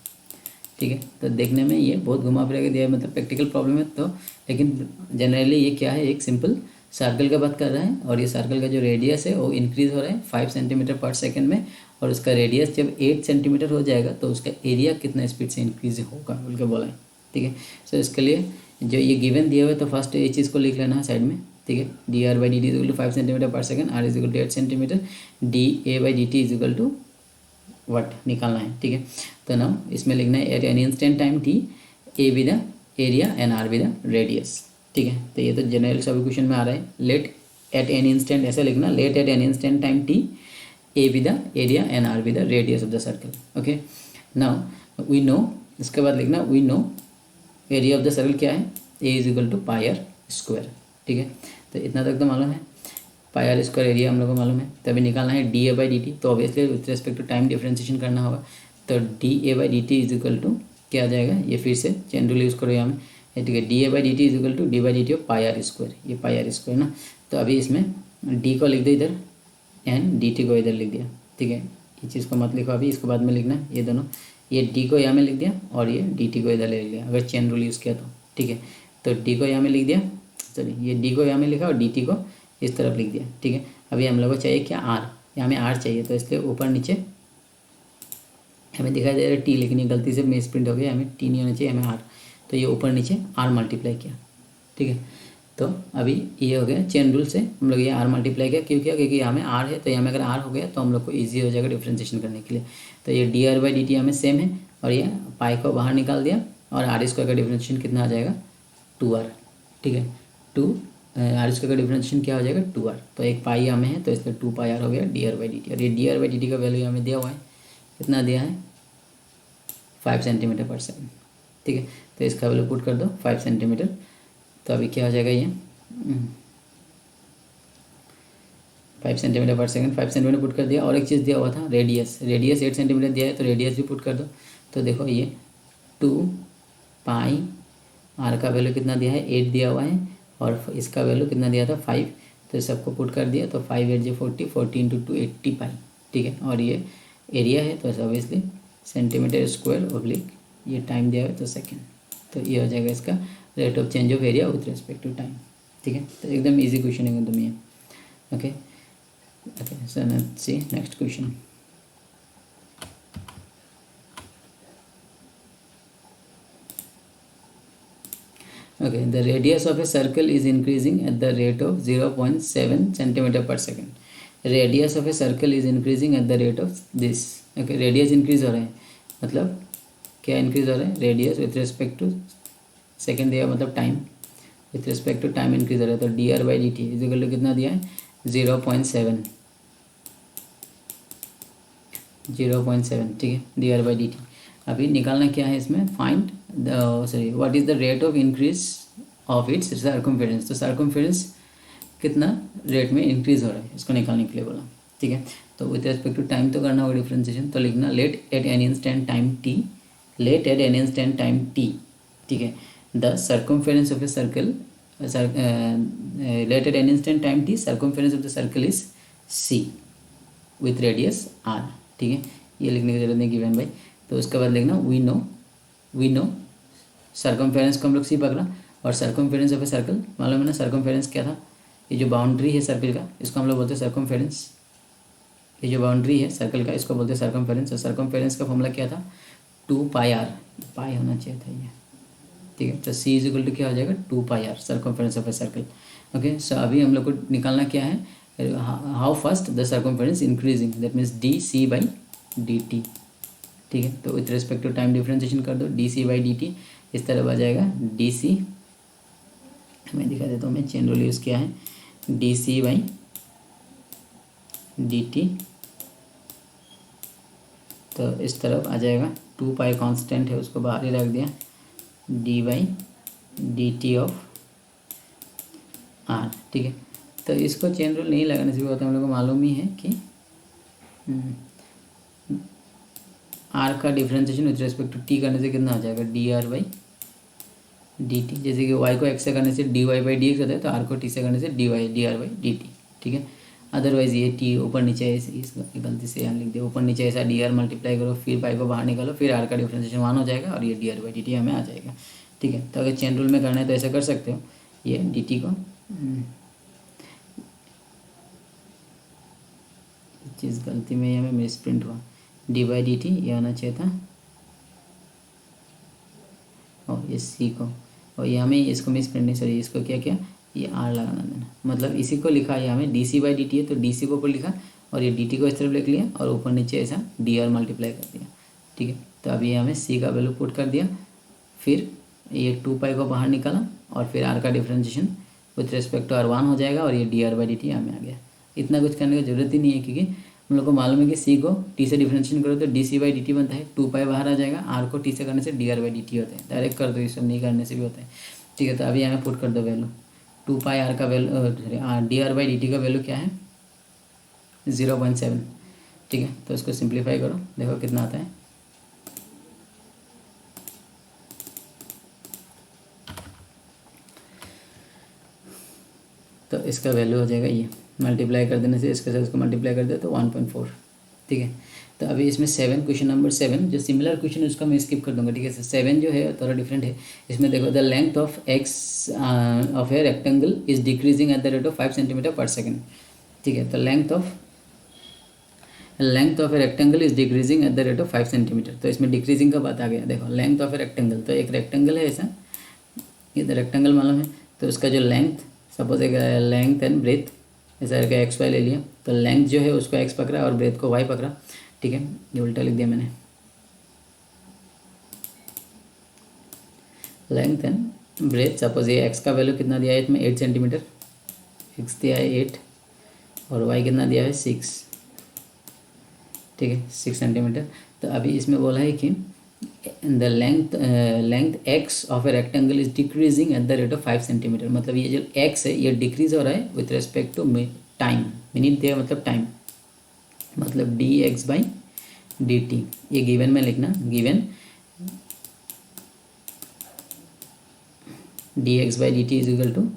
ठीक है, तो देखने में ये बहुत घुमा फिरा के दिया है, मतलब प्रैक्टिकल प्रॉब्लम है तो, लेकिन जनरली ये क्या है, एक सिंपल सर्कल का बात कर रहा है, और ये सर्कल का जो रेडियस है वो इंक्रीज़ हो रहा है 5 सेंटीमीटर पर सेकेंड में, और उसका रेडियस जब 8 सेंटीमीटर हो जाएगा तो उसका एरिया कितना स्पीड से इंक्रीज होगा बोल के बोला है। ठीक है, सो इसके लिए जो ये गिवन दिया हुआ है तो फर्स्ट ये चीज़ को लिख लेना है साइड में। ठीक है, dr/dt is equal to 5 centimetre per second, r is equal to 8 centimetre, dA/dt is equal to what निकालना है। ठीक है, तो नाउ इसमें लिखना है at any instant time t, a be the area and r be the radius. ठीक है, तो ये तो जनरल सभी क्वेश्चन में आ रहा है। लेट एट एनी इंस्टेंट, ऐसा लिखना, let at any instant time t, a be the area and r be the radius of the circle. Okay, now we know, इसके बाद लिखना we know area of the circle क्या है, a is equal to pi are square. ठीक है, तो इतना तक तो मालूम है, पाई आर स्क्वायर एरिया हम लोग को मालूम है। तभी निकालना है dA/dt, तो obviously with respect to time differentiation करना होगा, तो dA/dt इज इक्वल टू क्या आ जाएगा, ये फिर से चेन रूल यूज़ करो यहाँ में। ठीक है, dA/dt is equal to d/dt of pi are square, ये पाई आर स्क्वायर ना। तो अभी इसमें d को लिख दो इधर एंड dt को इधर लिख दिया। ठीक है, ये चीज़ को मत लिखो अभी, इसके बाद में लिखना है ये दोनों, ये d को यहाँ में लिख दिया और ये dt को इधर ले लिया, अगर चेन रूल यूज़ किया तो। ठीक है, तो d को यहाँ में लिख दिया, चलिए ये d को यहाँ में लिखा और dt को इस तरफ लिख दिया। ठीक है, अभी हम लोग को चाहिए क्या, r, यहाँ में r चाहिए, तो इसलिए ऊपर नीचे हमें दिखाई दे रहा है t, लेकिन ये गलती से मिस प्रिंट हो गया, हमें t नहीं होना चाहिए, हमें r, तो ये ऊपर नीचे r मल्टीप्लाई किया। ठीक है, तो अभी ये हो गया चेन रूल से हम लोग ये r मल्टीप्लाई किया, क्योंकि यहाँ में r है, तो यहाँ में अगर r हो गया तो हम लोग को ईजी हो जाएगा डिफ्रेंशिएशन करने के लिए। तो ये dr/dt यहाँ में सेम है, और ये पाई को बाहर निकाल दिया, और r स्क्वायर का डिफ्रेंशिएशन कितना आ जाएगा 2r। ठीक है, r स्क्वायर का डिफ्रेंशिएशन क्या हो जाएगा 2r, तो एक पाई यहाँ में है तो इसलिए 2 पाई r हो गया dr/dt, और ये dr/dt का वैल्यू यहाँ में दिया हुआ है, कितना दिया है 5 सेंटीमीटर पर सेकेंड। ठीक है, तो इसका वैल्यू पुट कर दो 5 सेंटीमीटर, तो अभी क्या हो जाएगा ये 5 centimetre per second, 5 centimetre put कर दिया। और एक चीज़ दिया हुआ था रेडियस 8 सेंटीमीटर दिया है, तो रेडियस भी पुट कर दो। तो देखो ये 2 पाई r का वैल्यू कितना दिया है 8 दिया हुआ है, और इसका वैल्यू कितना दिया था 5, तो सबको पुट कर दिया, तो 5 8 40, 40 इंटू 2 80 पाई। ठीक है, और ये एरिया है तो ऑब्वियसली सेंटीमीटर स्क्वायर ऑब्लिक ये टाइम दिया हुआ है तो सेकेंड, तो ये हो जाएगा इसका rate of change of area with respect to time. ठीक है, तो एकदम इजी क्वेश्चन है एकदम ये। Okay okay, so let's see next question. Okay, the radius of a circle is increasing at the rate of 0.7 centimeter per second. Radius of a circle is increasing at the rate of this. Okay, radius increase हो रहा है, मतलब क्या इंक्रीज हो रहा है, radius with respect to second दिया मतलब time, with respect to time increase हो रहा है। तो dr/dt इज इक्वल टू कितना दिया है 0.7। ठीक है, dr/dt। अभी निकालना क्या है इसमें, find what is the rate of increase of its circumference. तो सर्कमफेरेंस कितना रेट में इंक्रीज हो रहा है, इसको निकालने के लिए बोला। ठीक है, तो विथ रेस्पेक्ट टू टाइम तो करना होगा डिफ्रेंशिएशन, तो लिखना let at any instant time t, let at any instant time t। ठीक है, the circumference of a circle, let at any instant time t, circumference of the circle is c with radius r। ठीक है, ये लिखने की जरूरत नहीं गिवन भाई। तो उसके बाद लिखना वी नो सर्कमफेरेंस को हम लोग c पकड़ा, और सर्कमफेरेंस ऑफ ए सर्कल मालूम है ना, सर्कमफेरेंस क्या था ये जो बाउंड्री है सर्कल का इसको हम लोग बोलते हैं सर्कमफेरेंस। ये जो बाउंड्री है सर्कल का इसको बोलते हैं सर्कमफेरेंस। और सर्कमफेरेंस का फॉर्मूला क्या था, 2πr, पाई होना चाहिए था ये, ठीक है। तो c इज इक्वल टू क्या हो जाएगा, 2πr circumference of a circle. Okay, so अभी हम लोग को निकालना क्या है, how fast the circumference increasing, that means dc/dt, ठीक है। तो with respect to time differentiation कर दो, dc/dt इस तरह आ जाएगा dc, मैं दिखा देता हूँ, मैं चेन रूल यूज़ किया है, dc/dt, तो इस तरफ आ जाएगा 2π कांस्टेंट है उसको बाहर ही रख दिया, d/dt ऑफ r, ठीक है। तो इसको चेन रूल नहीं लगाने से भी होता है, हम लोग को मालूम ही है कि r का differentiation with respect to t करने से कितना हो जाएगा, dr/dt। जैसे कि y को x से करने से dy/dx होता है, तो r को t से करने से dr/dt, ठीक है। अदरवाइज ये t ऊपर नीचे ऐसे, इसको गलती से यहाँ लिख दिया, ऊपर नीचे ऐसा dr मल्टीप्लाई करो, फिर पाई को बाहर निकालो, फिर r का डिफ्रेंशिएशन 1 हो जाएगा और ये dr/dt हमें आ जाएगा, ठीक है। तो अगर चेन रूल में करना है तो ऐसा कर सकते हो, ये dt को चीज़ गलती में यहाँ में मिस प्रिंट हुआ, d/dt ये आना चाहिए था, और ये c को, और यहाँ में इसको मिस प्रिंट नहीं, सॉरी इसको क्या किया, ये r लगाना देना, मतलब इसी को लिखा यहाँ में dc/dt है, तो dc को ऊपर लिखा और ये dt को इस तरफ लिख लिया और ऊपर नीचे ऐसा dr मल्टीप्लाई कर दिया, ठीक है। तो अभी हमें c का वैल्यू पुट कर दिया, फिर ये 2π को बाहर निकाला और फिर r का differentiation with respect to r1 हो जाएगा और ये dr/dt हमें आ गया। इतना कुछ करने की जरूरत ही नहीं है, क्योंकि हम लोग को मालूम है कि c को t से डिफ्रेंशिएशन करो तो dc/dt बनता है, 2π बाहर आ जाएगा, r को t से करने से dr/dt होता है, डायरेक्ट कर दो, ये सब नहीं करने से भी होता है, ठीक है। तो अभी हमें पुट कर दो वैल्यू, 2πr का वैल्यू, dr/dt का वैल्यू क्या है, 0.7, ठीक है। तो इसको सिंप्लीफाई करो, देखो कितना आता है, तो इसका वैल्यू हो जाएगा ये, मल्टीप्लाई कर देने से इसके साथ इसको मल्टीप्लाई कर दे तो 1.4, ठीक है। तो अभी इसमें 7, क्वेश्चन नंबर 7 जो सिमिलर क्वेश्चन उसका मैं स्किप कर दूंगा, ठीक है। 7 जो है थोड़ा डिफरेंट है, इसमें देखो the length of x of a rectangle is decreasing eight the rate of 5 centimetre per second, ठीक है। तो length of a rectangle is decreasing eight the rate of 5 centimetre, तो इसमें डिक्रीजिंग का बात आ गया। देखो लेंथ ऑफ ए रेक्टेंगल, तो एक रेक्टेंगल है ऐसा, ये तो रेक्टेंगल मालूम है, तो उसका जो लेंथ, सपोज एक लेंथ एंड ब्रेथ ऐसा करके एक्स वाई ले लिया, तो लेंथ जो है उसको एक्स पकड़ा और ब्रेथ को वाई पकड़ा, ठीक है। ये उल्टा लिख दिया मैंने, लेंथ एंड ब्रेथ, सपोज ये एक्स का वैल्यू कितना दिया है इसमें 8 सेंटीमीटर, एक्स दिया है 8 और वाई कितना दिया है 6, ठीक है, 6 सेंटीमीटर। तो अभी इसमें बोला है कि the length x of a rectangle is decreasing eight the rate of 5 centimetre, मतलब ये जो एक्स है ये डिक्रीज हो रहा है with respect to time, minute दिया मतलब टाइम, मतलब dx/dt, ये गिवन में लिखना, given dx/dt is equal to,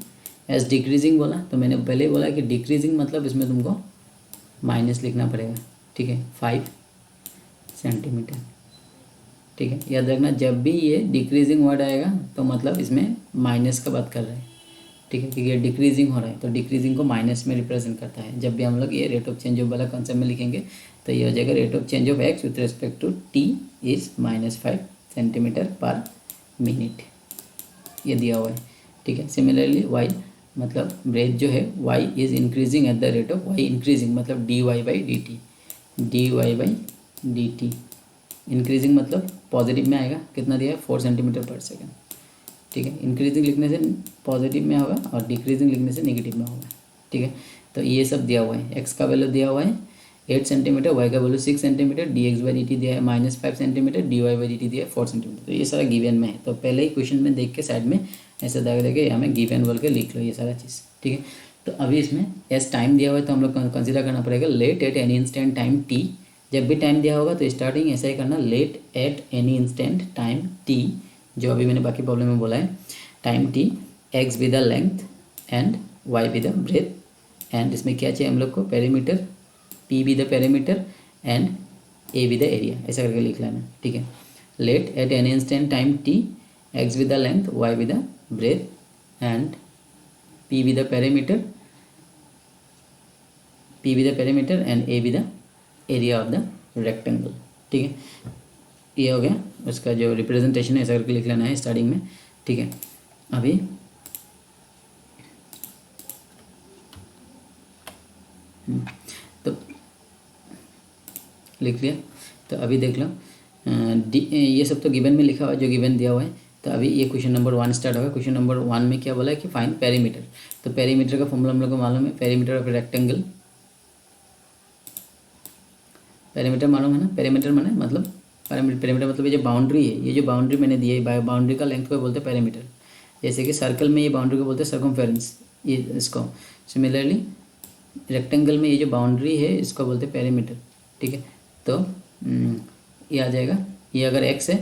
as decreasing बोला तो मैंने पहले बोला कि डिक्रीजिंग मतलब इसमें तुमको माइनस लिखना पड़ेगा, ठीक है, 5 सेंटीमीटर, ठीक है। याद रखना जब भी ये डिक्रीजिंग वर्ड आएगा तो मतलब इसमें माइनस का बात कर रहे हैं, ठीक है, क्योंकि ये डिक्रीजिंग हो रहा है तो डिक्रीजिंग को माइनस में रिप्रेजेंट करता है। जब भी हम लोग ये रेट ऑफ चेंज ऑफ वाला कॉन्सेप्ट में लिखेंगे तो ये हो जाएगा rate of change of x with respect to t is -5 centimetre per minute, ये दिया हुआ है, ठीक है। सिमिलरली वाई, मतलब ब्रेथ जो है y is increasing at the rate of y increasing, मतलब dy/dt, dy/dt इंक्रीजिंग मतलब पॉजिटिव में आएगा, कितना दिया है 4 सेंटीमीटर पर सेकेंड, ठीक है। इंक्रीजिंग लिखने से पॉजिटिव में होगा और डिक्रीजिंग लिखने से नेगेटिव में होगा, ठीक है। तो ये सब दिया हुआ है, एक्स का वैल्यू दिया हुआ है 8 सेंटीमीटर, वाई का वैल्यू 6 सेंटीमीटर, dx/dt दिया है -5 सेंटीमीटर, dy/dt दिया है 4 सेंटीमीटर, तो ये सारा गिवन में है। तो पहले ही क्वेश्चन में देख के साइड में ऐसा दाग देके यहाँ में गिवन बोल के लिख लो ये सारा चीज़, ठीक है। तो अभी इसमें एस टाइम दिया हुआ है तो हम लोग कंसिडर करना पड़ेगा let at any instant time t, जब भी टाइम दिया होगा तो स्टार्टिंग ऐसा ही करना, let at any instant time t, जो अभी मैंने बाकी प्रॉब्लम में बोला है, time t, x with the length and y with the breadth, and इसमें क्या चाहिए हम लोग को, perimeter, p with the perimeter and A with the area, ऐसा करके लिख लेना, ठीक है। Let at any instant time t, x with the length, y with the breadth and p with the perimeter P be the perimeter and A be the area of the rectangle, ठीक है। ये हो गया उसका जो रिप्रेजेंटेशन है, ऐसा करके लिख लेना है स्टार्टिंग में, ठीक है। अभी तो लिख लिया, तो अभी देख लो ये सब तो गिवन में लिखा हुआ है, जो गिवन दिया हुआ है। तो अभी ये क्वेश्चन नंबर 1 स्टार्ट होगा। क्वेश्चन नंबर 1 में क्या बोला है कि फाइंड पेरीमीटर। तो पेरीमीटर का फॉर्मूला हम लोग को मालूम है, पेरीमीटर ऑफ रेक्टेंगल। पेरीमीटर मालूम है ना, पेरीमीटर माने मतलब पेरीमीटर मतलब ये जो बाउंड्री है, ये जो बाउंड्री मैंने दी है, बाउंड्री का लेंथ को बोलते हैं पेरीमीटर। जैसे कि सर्कल में ये बाउंड्री को बोलते हैं सर्कमफेरेंस, ये इसको। सिमिलरली रेक्टेंगल में ये जो बाउंड्री है इसको बोलते हैं पेरीमीटर, ठीक है। तो ये आ जाएगा, ये अगर x है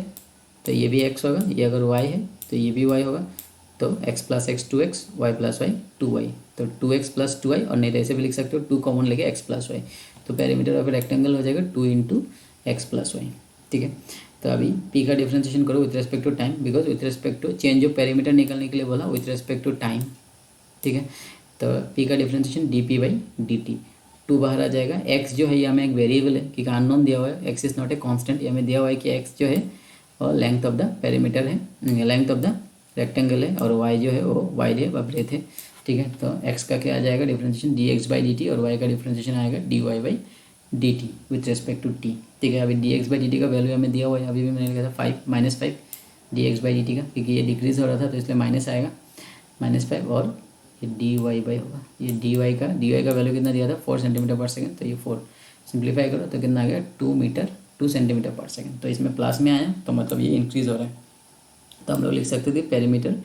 तो ये भी x होगा, ये अगर y है तो ये भी y होगा। तो x plus x 2x, y plus y 2y, तो 2x प्लस 2y, और नहीं तो ऐसे भी लिख सकते हो 2 कॉमन लेके x प्लस वाई। तो पेरीमीटर ऑफ रेक्टेंगल हो जाएगा 2 इंटू एक्स प्लस वाई, ठीक है। तो अभी p का डिफ्रेंशिएशन करो with respect to time, because with respect to change of perimeter निकालने के लिए बोला विथ रेस्पेक्ट टू टाइम, ठीक है। तो p का डिफ्रेंशिएशन dp बाई dt, 2 बाहर आ जाएगा। x जो है ये हमें एक वेरिएबल है क्योंकि अननोन दिया हुआ है, x is not a constant. ये हमें दिया हुआ है कि x जो है और लेंथ ऑफ द पेरीमीटर है, लेंथ ऑफ द रेक्टेंगल है, और y जो है वो वाइड है व ब्रेथ है, ठीक है। तो x का क्या आ जाएगा डिफ्रेंशिएशन dx बाई dt, और y का डिफ्रेंशिएशन आएगा dy by dt with respect to t, ठीक है। अभी dx बाई dt का वैल्यू हमें दिया हुआ है, अभी भी मैंने लिखा था 5 dx बाई dt का, क्योंकि ये डिक्रीज हो रहा था तो इसलिए माइनस आएगा -5, और ये dy बाई होगा, ये dy का वैल्यू कितना दिया था 4 सेंटीमीटर पर सेकंड। तो ये 4 सिंप्लीफाई करो तो कितना आ गया 2 सेंटीमीटर पर सेकंड। तो इसमें प्लस में आया तो मतलब ये इंक्रीज हो रहा है। तो हम लोग लिख सकते थे पेरीमीटर,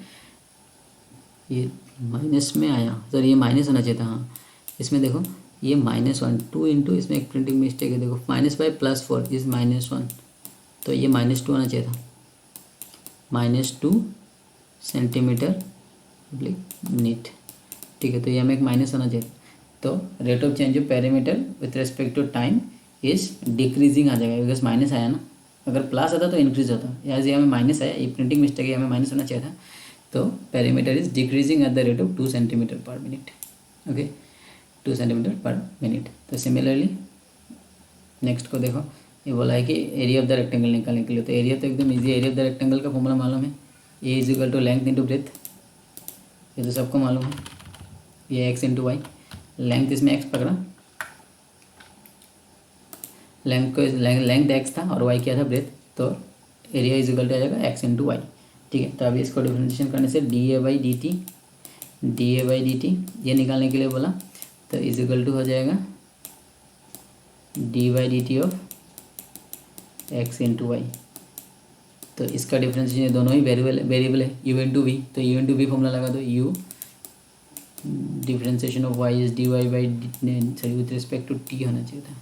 ये माइनस में आया सर, ये माइनस होना चाहिए था। हाँ इसमें देखो ये -1, 2 इंटू, इसमें एक प्रिंटिंग मिस्टेक है, देखो -5 प्लस 4 इज -1, तो ये -2 होना चाहिए था, -2 सेंटीमीटर नीट, ठीक है। तो ये हमें एक माइनस होना चाहिए। तो rate of change of perimeter with respect to time is decreasing आ जाएगा, बिकॉज माइनस आया ना, अगर प्लस आता तो इंक्रीज होता, एज ये हमें माइनस आया, ये प्रिंटिंग मिस्टेक है, हमें माइनस होना चाहिए था। तो perimeter is decreasing eight the rate of 2 centimetre per minute, okay 2 centimetre per minute. तो सिमिलरली नेक्स्ट को देखो, ये बोला है कि एरिया ऑफ द रेक्टेंगल निकालने के लिए। तो एरिया तो एकदम easy, area of the rectangle का फॉर्मूला मालूम है, A is equal to length into breadth, ये तो सबको मालूम है। ये x इंटू वाई, लेंथ इसमें x पकड़ा, लेंथ x था और y क्या था ब्रेथ, तो एरिया इज इक्वल टू आ जाएगा x इंटू वाई, ठीक है। तो अभी इसको डिफरेंशिएशन करने से D A by D T ये निकालने के लिए बोला, तो इज इक्वल टू हो जाएगा d by D T of x into y. तो इसका डिफरेंशिएशन दोनों ही वेरिएबल है, u इंटू वी, तो u इंटू वी फॉर्मूला लगा दो, u differentiation of y is d y by sorry with respect to t होना चाहिए था,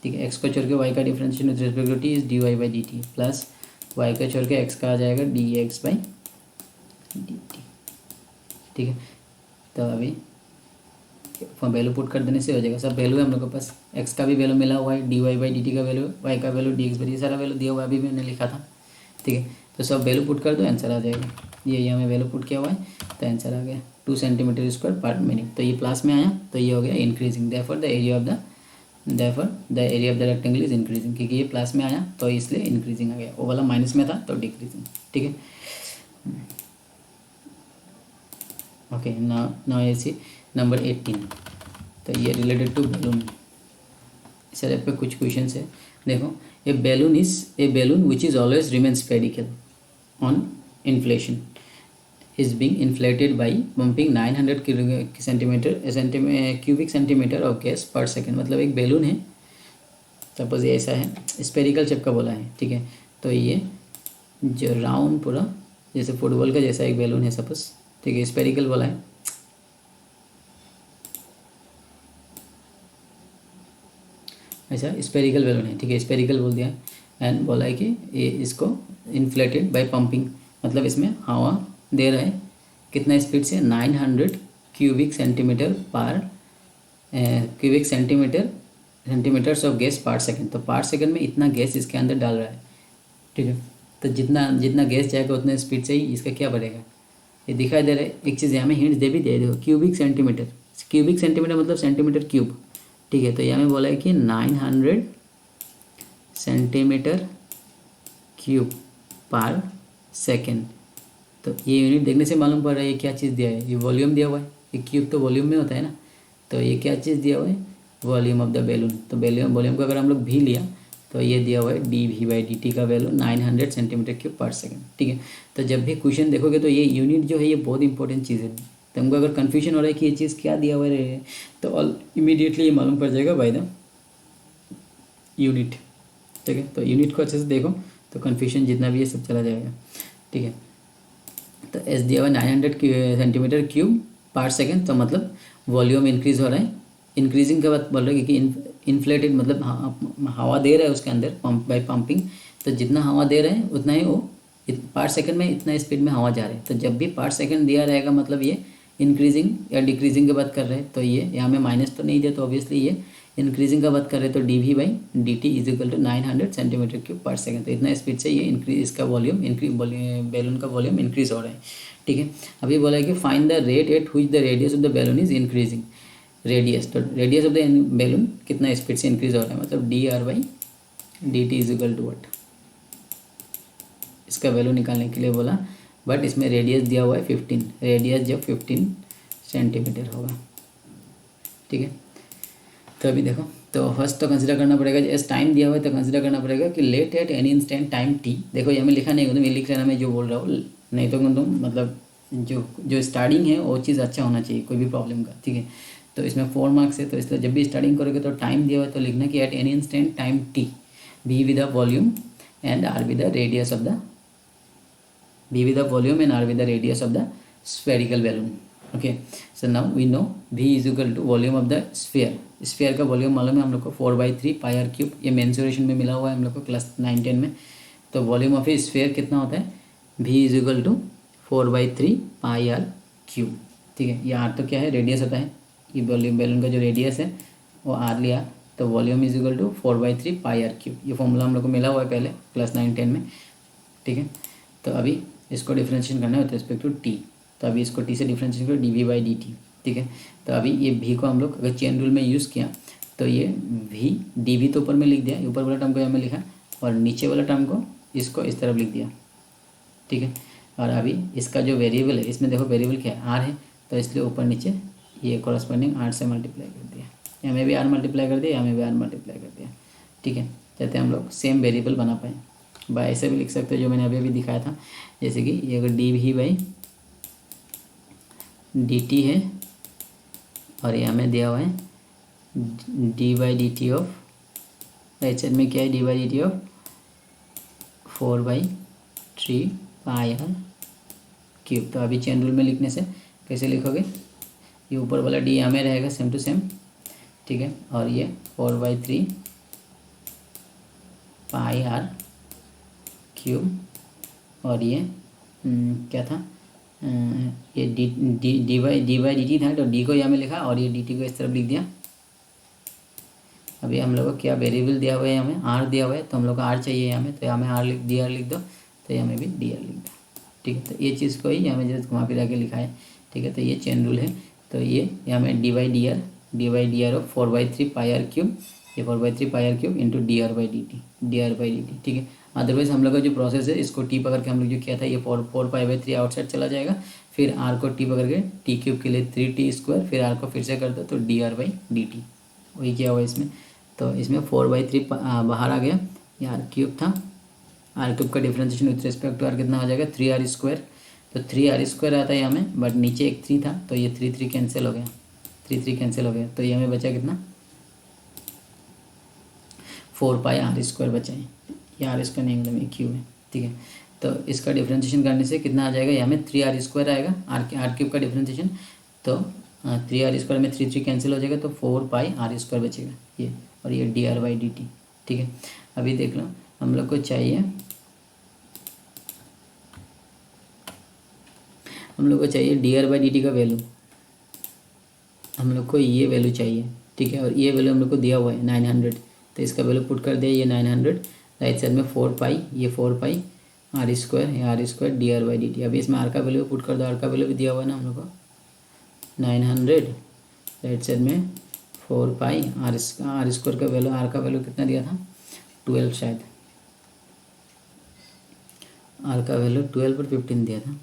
ठीक है। x को छोड़ के y का differentiation with respect to t is d y by D t, plus y का छोड़ के x का आ जाएगा d x by D T, ठीक है। तो अभी वैल्यू पुट कर देने से हो जाएगा, सब वैल्यू है हम लोग के पास, x का भी वैल्यू मिला हुआ है, d y by D T का वैल्यू, y का वैल्यू डी एक्स बाई, ये सारा वैल्यू दिया हुआ है, अभी मैंने लिखा था, ठीक है। तो सब वैल्यू पुट कर दो, आंसर आ जाएगा। ये हमें वैल्यू पुट किया हुआ है तो आंसर आ गया 2 सेंटीमीटर स्क्वायर पर मिनट। तो ये प्लस में आया तो ये हो गया increasing, therefore the area of the rectangle is increasing, क्योंकि ये प्लस में आया तो इसलिए इंक्रीजिंग आ गया, वो वाला माइनस में था तो डिक्रीजिंग, ठीक है। ओके नाउ ये सी नंबर 18, तो ये रिलेटेड टू बैलून। सर पे कुछ क्वेश्चन है, देखो a balloon which is always remain spherical on inflation is being inflated by pumping 900 cubic centimetre of gas per second. मतलब एक बैलून है, सपोज ये ऐसा है, स्पेरिकल शेप का बोला है, ठीक है। तो ये जो राउंड पूरा जैसे फुटबॉल का जैसा एक बैलून है सपोज, ठीक है, स्पेरिकल बोला है। ऐसा स्पेरिकल बैलून है, ठीक है, स्पेरिकल बोल दिया एंड बोला है कि ये इसको इन्फ्लेटेड बाय पंपिंग, मतलब इसमें हवा दे रहा है कितना स्पीड से 900 क्यूबिक सेंटीमीटर्स ऑफ गैस पर सेकंड। तो पर सेकंड में इतना गैस इसके अंदर डाल रहा है, ठीक है। तो जितना गैस जाएगा उतने स्पीड से ही इसका क्या बढ़ेगा, ये दिखाई दे रहा है। एक चीज़ यहाँ में हिंट दे भी दे दो, क्यूबिक सेंटीमीटर मतलब सेंटीमीटर क्यूब, ठीक है। तो यहाँ में बोला है कि 900 सेंटीमीटर क्यूब पर सेकेंड। तो ये यूनिट देखने से मालूम पड़ रहा है ये क्या चीज़ दिया है, ये वॉल्यूम दिया हुआ है, ये क्यूब तो वॉल्यूम में होता है ना, तो ये क्या चीज़ दिया हुआ है, वॉल्यूम ऑफ द बैलून। तो वॉल्यूम का अगर हम लोग भी लिया तो ये दिया हुआ है dV/dt का value 900 centimetre cube per second. ठीक है। तो जब भी क्वेश्चन देखोगे तो ये यूनिट जो है ये बहुत इंपॉर्टेंट चीज़ है। तो हमको अगर कन्फ्यूजन हो रहा है कि ये चीज़ क्या दिया हुआ है तो ऑल इमीडिएटली ये मालूम पड़ जाएगा बाय द यूनिट। ठीक है। तो यूनिट को अच्छे से देखो तो कन्फ्यूजन जितना भी है सब चला जाएगा। ठीक है। तो एस दिया हुआ 900 सेंटीमीटर क्यूब पर सेकेंड, तो मतलब वॉल्यूम इंक्रीज हो रहा है। इंक्रीजिंग के बाद बोल रहे हैं कि इन्फ्लेटेड मतलब हवा दे रहा है उसके अंदर पंप बाय पंपिंग। तो जितना हवा दे रहे हैं उतना ही वो पर सेकंड में इतना स्पीड में हवा जा रही है। तो जब भी पर सेकंड दिया रहेगा मतलब ये इंक्रीजिंग या डिक्रीजिंग की बात कर रहे हैं। तो ये यहाँ में माइनस तो नहीं दिया, तो ऑब्वियसली ये इंक्रीजिंग का बात कर रहे हैं। तो dV/dt is equal to 900 centimetre cube per second. तो इतना स्पीड से ये इंक्रीज इसका वॉल्यूम बैलून का वॉल्यूम इंक्रीज हो रहा है। ठीक है। अभी बोला है कि find the rate at which the radius of the balloon is increasing. Radius, तो रेडियस ऑफ द बैलून कितना स्पीड से इंक्रीज हो रहा है, मतलब dR/dt is equal to what, इसका वैल्यू निकालने के लिए बोला। बट इसमें रेडियस दिया हुआ है 15, रेडियस जब 15 सेंटीमीटर होगा। ठीक है। तो अभी देखो, तो फर्स्ट तो कंसिडर करना पड़ेगा, जैसे टाइम दिया हुआ है तो कंसिडर करना पड़ेगा कि let at any instant time t. देखो यहाँ में लिखा नहीं होगा, मैं लिख लेना मैं जो बोल रहा हूँ, नहीं तो तुम मतलब जो स्टार्टिंग है वो चीज़ अच्छा होना चाहिए कोई भी प्रॉब्लम का। ठीक है। तो इसमें 4 मार्क्स है, तो इसलिए जब भी स्टार्टिंग करोगे तो टाइम दिया हुआ है तो लिखना कि at any instant time t be with the volume and are with the radius of the v with the volume and r with the radius of the spherical balloon. Okay, so now we know v is equal to volume of the sphere का वॉल्यूम मालूम है हम लोग को 4/3 पाई आर क्यूब। ये मेंसुरेशन में मिला हुआ है हम लोग को क्लास 9-10 में। तो वॉल्यूम ऑफ ए स्फीयर कितना होता है, v is equal to 4/3 pi r cube. ठीक है। ये r तो क्या है, रेडियस होता है, ये वॉल्यूम बैलून का जो रेडियस है वो r लिया, तो volume is equal to 4/3 pi r cube. ये फॉर्मूला हम लोग को मिला हुआ है पहले क्लास 9-10 में। ठीक है। तो अभी इसको डिफरेंशिएट करना है विथ रिस्पेक्ट टू टी। तो अभी इसको टी से डिफरेंशिएट करो dV/dt। ठीक है। तो अभी ये v को हम लोग अगर चेन रूल में यूज़ किया तो ये v dV तो ऊपर में लिख दिया, ऊपर वाला टर्म को यहाँ में लिखा और नीचे वाला टर्म को इसको इस तरफ लिख दिया। ठीक है। और अभी इसका जो वेरिएबल है, इसमें देखो वेरिएबल क्या है, r है, तो इसलिए ऊपर नीचे ये कॉरस्पॉन्डिंग r से मल्टीप्लाई कर दिया, यहाँ में भी r मल्टीप्लाई कर दिया, यहाँ में भी r मल्टीप्लाई कर दिया। ठीक है। चाहते हम लोग सेम वेरिएबल बना पाएँ। बाय ऐसे भी लिख सकते हो जो मैंने अभी दिखाया था, जैसे कि ये अगर dV/dt है और यहाँ में दिया हुआ है dV/dt ऑफ, राइट साइड में क्या है, dV/dt of 4/3 pi r cube. तो अभी चेन रूल में लिखने से कैसे लिखोगे, ये ऊपर वाला d यहाँ में रहेगा सेम टू सेम। ठीक है। और ये 4/3 पाई आर क्यूब और ये क्या था, ये dV/dt था, तो d को यहाँ में लिखा और ये dt को इस तरफ लिख दिया। अभी हम लोग को क्या वेरिएबल दिया हुआ है, यहाँ में r दिया हुआ है, तो हम लोग को r चाहिए यहाँ में, तो यहाँ में dr लिख दो, तो यहाँ में भी dr लिख दो। ठीक है। तो ये चीज़ को ही यहाँ में जैसे घुमा फिरा के लिखा है। ठीक है। तो ये चेन रूल है। तो ये यहाँ में dr of 4/3 pi r cube, ये 4/3 pi r cube into dr/dt। ठीक है। अदरवाइज हम लोग का जो प्रोसेस है, इसको टी पकड़ के हम लोग जो किया था, ये 4π/3 आउटसाइड चला जाएगा, फिर r को टी पकड़ के टी क्यूब के लिए 3t², फिर r को फिर से कर दो तो dr/dt। वही किया हुआ इसमें। तो इसमें 4/3 बाहर आ गया, ये r क्यूब था, r क्यूब का differentiation with respect to r कितना हो जाएगा 3r²। तो 3r² आता है यहाँ में, बट नीचे एक 3 था, तो ये 3 कैंसिल हो गया, 3 कैंसिल हो गया, तो ये हमें बचा कितना 4πr² बचा है। ये r² नहीं मतलब ये क्यूब है। ठीक है। तो इसका डिफ्रेंशिएशन करने से कितना आ जाएगा, यहाँ में 3r² आएगा, r क्यूब का डिफ्रेंशिएशन, तो 3r² में 3 कैंसिल हो जाएगा, तो 4πr² बचेगा ये, और ये dr/dt। ठीक है। अभी देख लो, हम लोग को चाहिए dr/dt का वैल्यू, हम लोग को ये वैल्यू चाहिए। ठीक है। और ये वैल्यू हम लोग को दिया हुआ है 900, तो इसका वैल्यू पुट कर दिया, ये 900, राइट साइड में 4π, ये 4π r², ये r² dr/dt। अभी इसमें r का वैल्यू पुट कर दो, r का वैल्यू भी दिया हुआ है ना हम लोग को 900, राइट साइड में 4 पाई आर स्क्वायर का वैल्यू, आर का वैल्यू कितना दिया था 12 शायद, आर का वैल्यू 12 पर 15 दिया था।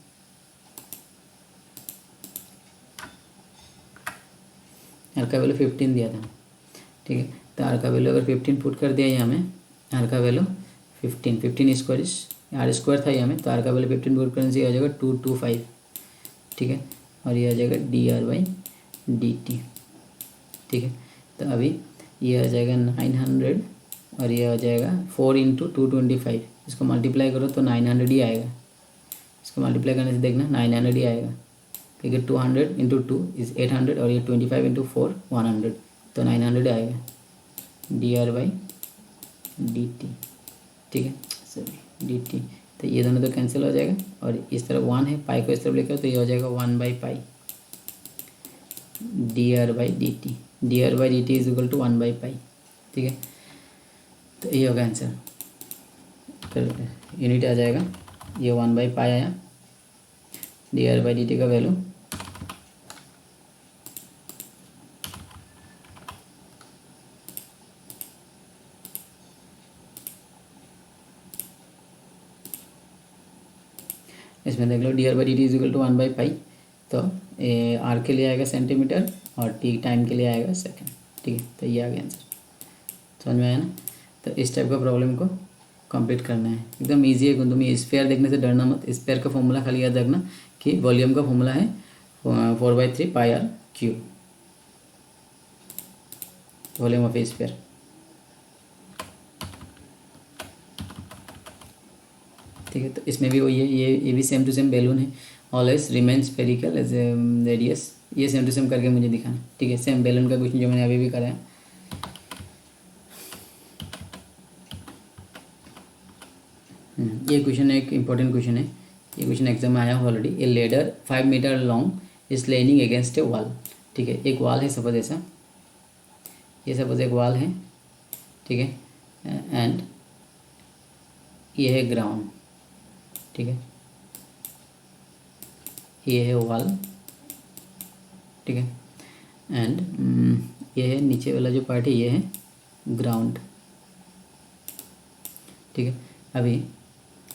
आर का वैल्यू 15 दिया था, ठीक है। तो आर का वैल्यू अगर 15 पुट कर दिया यहाँ में, आर का वैल्यू 15 स्क्वायर इस आर स्क्वायर था यहाँ में, तो आर का वैल्यू 15 पुट करने से ये आ जाएगा 225, ठीक है। और ये आ जाएगा dr/dt, ठीक है। तो अभी ये आ जाएगा 900 और ये आ जाएगा 4 × 225, इसको मल्टीप्लाई करो तो 900 ही आएगा। इसको मल्टीप्लाई करने से देखना 900 ही आएगा, ठीक है। 200 × 2 इज़ 800 और ये 25 × 4 100, तो 900 आएगा dr/dt, ठीक है, सॉरी dt। तो ये दोनों तो कैंसिल हो जाएगा और इस तरफ 1 है, पाई को इस तरफ लेकर तो ये हो जाएगा 1/π dr/dt, dr/dt is equal to 1/π, ठीक है। तो ये होगा आंसर। तो यूनिट आ जाएगा, ये 1/π आया, dr/dt का वैल्यू इसमें देख लो dr/dt इज इक्वल टू 1/π। तो आर के लिए आएगा सेंटीमीटर और टी टाइम के लिए आएगा सेकंड, ठीक है। तो ये आ गया आंसर, समझ में आया ना। तो इस टाइप का प्रॉब्लम को कंप्लीट करना है, एकदम इजी है। तुम्हें स्पेयर देखने से डरना मत, स्पेयर का फॉर्मूला खाली याद रखना कि वॉल्यूम का फॉर्मूला है 4/3 πr3, volume of A spare, ठीक है। तो इसमें भी वही है, ये भी सेम टू सेम बैलून है, always remain spherical as radius, ये सेम टू सेम करके मुझे दिखाना, ठीक है। सेम बैलून का क्वेश्चन जो मैंने अभी भी कराया। ये क्वेश्चन एक इंपॉर्टेंट क्वेश्चन है, ये क्वेश्चन एग्जाम में आया already. A ladder 5 metre long is leaning against a wall, ठीक है। एक वॉल है सपोज ऐसा, ये सपोज एक वॉल है, ठीक है, एंड ये है ग्राउंड, ठीक है, ये है वॉल, ठीक है, एंड ये है नीचे वाला जो पार्ट है, ये है ग्राउंड, ठीक है। अभी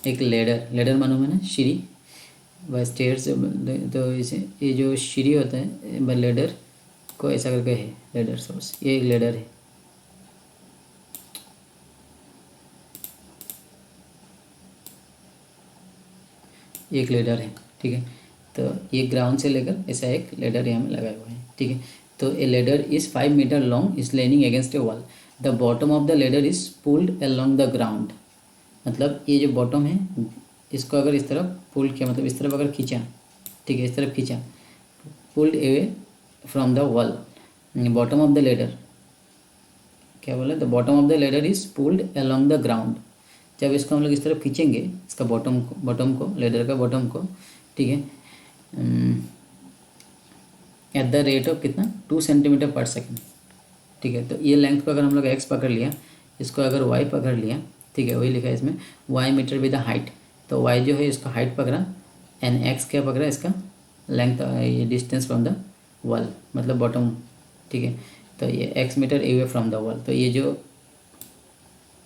एक लेडर मालूम है ना, सीढ़ी व स्टेयर्स, तो इसे ये जो सीढ़ी होता है व लेडर को ऐसा करके है लेडर सोर्स, ये एक लेडर है, एक लेडर है, ठीक है। तो ये ग्राउंड से लेकर ऐसा एक लेडर यहाँ में लगाया हुआ है, ठीक है। तो a ladder is 5 metre long is leaning against a wall, the bottom of the ladder is pulled along the ground. मतलब ये जो बॉटम है इसको अगर इस तरफ पुल किया, मतलब इस तरफ अगर खींचा, ठीक है, इस तरफ खींचा, pulled away from the wall, bottom of the ladder, क्या बोला, the bottom of the ladder is pulled along the ground. जब इसको हम लोग इस तरफ खींचेंगे, इसका बॉटम को लेडर का बॉटम को, ठीक है, एट द रेट ऑफ कितना 2 सेंटीमीटर पर सेकेंड, ठीक है। तो ये लेंथ को अगर हम लोग x पकड़ लिया, इसको अगर y पकड़ लिया, ठीक है, वही लिखा है इसमें y metre with the height, तो y जो है इसका हाइट पकड़ा एंड x क्या पकड़ा, इसका लेंथ, ये डिस्टेंस फ्रॉम द वॉल, मतलब बॉटम, ठीक है। तो ये x metre away from the wall, तो ये जो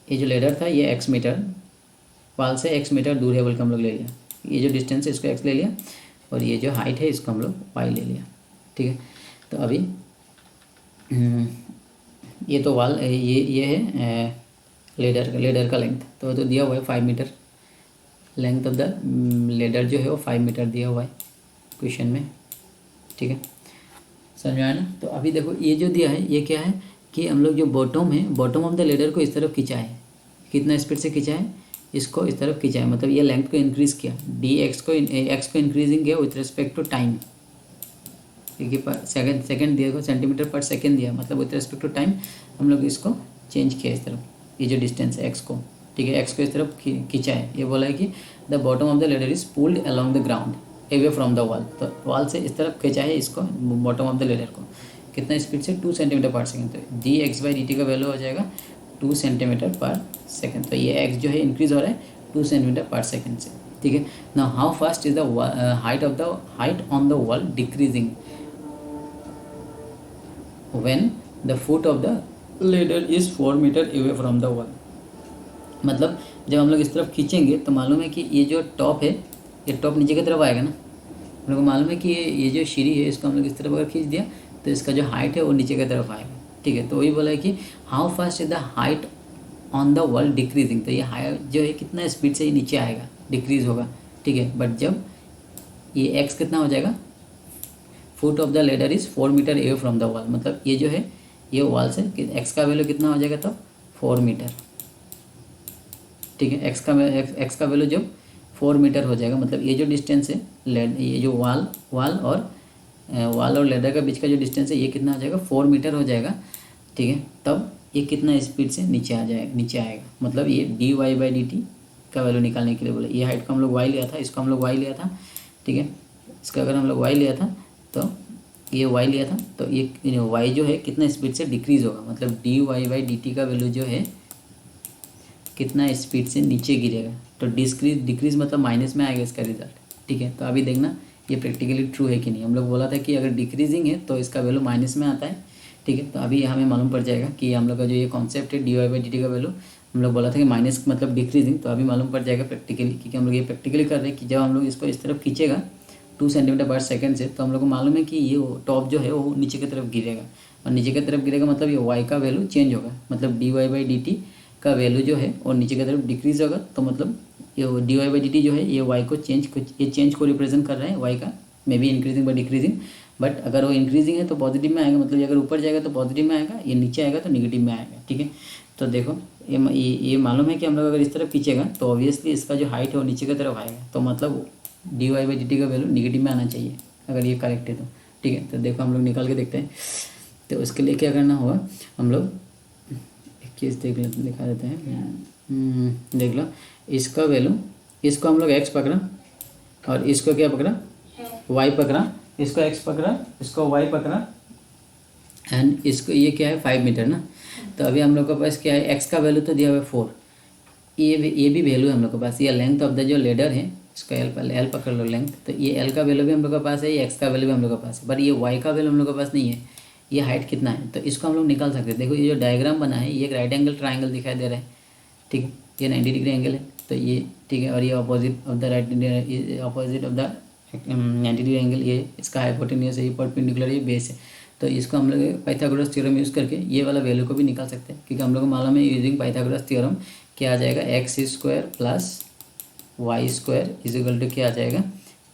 लेडर था ये x मीटर, वॉल से x मीटर दूर है बोल के हम लोग ले लिया, ये जो डिस्टेंस है इसको x ले लिया और ये जो हाइट है इसको हम लोग y ले लिया, ठीक है। तो अभी ये तो वॉल, ये है लेडर का लेंथ, तो दिया हुआ है 5 metre, length of the ladder जो है वो 5 मीटर दिया हुआ है क्वेश्चन में, ठीक है, समझ में आया ना। तो अभी देखो ये जो दिया है ये क्या है कि हम लोग जो बॉटम है, बॉटम ऑफ द लेडर को इस तरफ खींचा है, कितना स्पीड से खींचा है, इसको इस तरफ खींचा है, मतलब ये लेंथ को इंक्रीज़ किया, x को इंक्रीजिंग किया विथ रिस्पेक्ट टू टाइम, ठीक है, सेकंड दिया, सेंटीमीटर पर सेकंड दिया, मतलब विथ रिस्पेक्ट टू टाइम हम लोग इसको चेंज किया इस तरफ, ये जो डिस्टेंस है x को, ठीक है, x को इस तरफ खींचा है। ये बोला है कि the bottom of the ladder is pulled along the ground away from the wall, तो वॉल से इस तरफ खींचा है इसको, बॉटम ऑफ द लेडर को, कितना स्पीड से 2 सेंटीमीटर पर सेकेंड। तो dx/dt का वैल्यू हो जाएगा 2 सेंटीमीटर पर सेकेंड, तो ये x जो है इंक्रीज हो रहा है 2 सेंटीमीटर पर सेकेंड से, ठीक है। Now how fast is the height on the wall decreasing when the foot of the ladder is 4 metre away from the wall. मतलब जब हम लोग इस तरफ खींचेंगे तो मालूम है कि ये जो टॉप है, ये टॉप नीचे की तरफ आएगा ना। हम लोग को मालूम है कि ये जो सीढ़ी है इसको हम लोग इस तरफ अगर खींच दिया तो इसका जो हाइट है वो नीचे की तरफ आएगा। ठीक है, तो वही बोला है कि how fast is the height on the wall decreasing. तो ये हाइट जो है कितना स्पीड से ये नीचे आएगा, डिक्रीज होगा। ठीक है, बट जब ये एक्स कितना हो जाएगा, foot of the ladder is 4 metre away from the wall. मतलब ये जो है ये वॉल से एक्स का वैल्यू कितना हो जाएगा तब 4 मीटर। ठीक है, एक्स का वैल्यू जब 4 मीटर हो जाएगा, मतलब ये जो डिस्टेंस है ये जो वाल और लेडर के बीच का जो डिस्टेंस है ये कितना हो जाएगा 4 मीटर हो जाएगा। ठीक है, तब ये कितना स्पीड से नीचे आएगा। मतलब ये dy/dt का वैल्यू निकालने के लिए बोला। ये हाइट को हम लोग y लिया था, इसको हम लोग y लिया था। ठीक है, इसका अगर हम लोग y लिया था तो ये y लिया था, तो ये y जो है कितना स्पीड से डिक्रीज़ होगा। मतलब dy/dt का वैल्यू जो है कितना स्पीड से नीचे गिरेगा। तो डिक्रीज मतलब माइनस में आएगा इसका रिजल्ट। ठीक है, तो अभी देखना ये प्रैक्टिकली ट्रू है कि नहीं। हम लोग बोला था कि अगर डिक्रीजिंग है तो इसका वैल्यू माइनस में आता है। ठीक है, तो अभी हमें मालूम पड़ जाएगा कि हम लोग का जो ये कॉन्सेप्ट है dy/dt का वैल्यू हम लोग बोला था कि माइनस मतलब डिक्रीजिंग, तो अभी मालूम पड़ जाएगा प्रैक्टिकली, क्योंकि हम लोग ये प्रैक्टिकली कर रहे हैं कि जब हम लोग इसको इस तरफ खींचेगा 2 सेंटीमीटर पर सेकंड से, तो हम लोग को मालूम है कि ये टॉप जो है वो नीचे की तरफ गिरेगा, और नीचे की तरफ गिरेगा मतलब ये y का वैल्यू चेंज होगा। मतलब dy/dt का वैल्यू जो है और नीचे की तरफ डिक्रीज होगा। तो मतलब ये dy/dt जो है ये y को चेंज को रिप्रेजेंट कर रहा है, y का मे बी इंक्रीजिंग व डिक्रीजिंग। बट अगर वो इंक्रीजिंग है तो पॉजिटिव में आएगा, मतलब अगर ऊपर जाएगा तो पॉजिटिव में आएगा, ये नीचे आएगा तो निगेटिव में आएगा। ठीक है, तो देखो ये मालूम है कि हम लोग अगर इस तरफ खींचेगा तो ऑब्वियसली इसका जो हाइट है वो नीचे की तरफ आएगा। तो मतलब dy/dt का वैल्यू निगेटिव में आना चाहिए अगर ये करेक्ट है तो। ठीक है, तो देखो हम लोग निकाल के देखते हैं। तो उसके लिए क्या करना होगा, हम लोग एक चीज़ दिखा देते हैं। देख लो, इसका वैल्यू, इसको हम लोग x पकड़ा और इसको क्या पकड़ा y पकड़ा, इसको x पकड़ा, इसको y पकड़ा, एंड इसको ये क्या है 5 मीटर ना। तो अभी हम लोग के पास क्या है, x का वैल्यू तो दिया हुआ है 4, ये भी वैल्यू है हम लोग के पास। ये लेंथ ऑफ द जो लेडर है इसका एल पकड़ लो लेंथ, तो ये एल का वैल्यू भी हम लोग के पास है, ये एक्स का वैल्यू भी हम लोग के पास है, बट ये वाई का वैल्यू हम लोग के पास नहीं है। ये हाइट कितना है तो इसको हम लोग निकाल सकते हैं। देखो ये जो डायग्राम बना है ये एक राइट एंगल ट्राइंगल दिखाई दे रहा है। ठीक है, ये 90 डिग्री एंगल है, तो ये ठीक है, और ये opposite of the opposite of the 90 degree angle, ये इसका हाइपोटेन्यूस है, ये परपेंडिकुलर, ये बेस है। तो इसको हम लोग पाइथागोरस थ्योरम यूज़ करके ये वाला वैल्यू को भी निकाल सकते हैं, क्योंकि हम लोग को मालूम है यूजिंग पाइथागोरस थ्योरम क्या आ जाएगा, x² plus y² is equal to क्या आ जाएगा,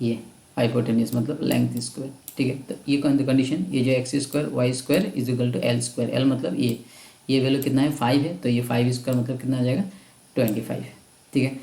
ये हाइपोटेन्यूस मतलब लेंथ स्क्वायर। ठीक है, तो ये कौन सी कंडीशन, ये जो x² y² is equal to l², l मतलब ये वैल्यू कितना है 5 है, तो ये 5² मतलब कितना आ जाएगा 25। ठीक है,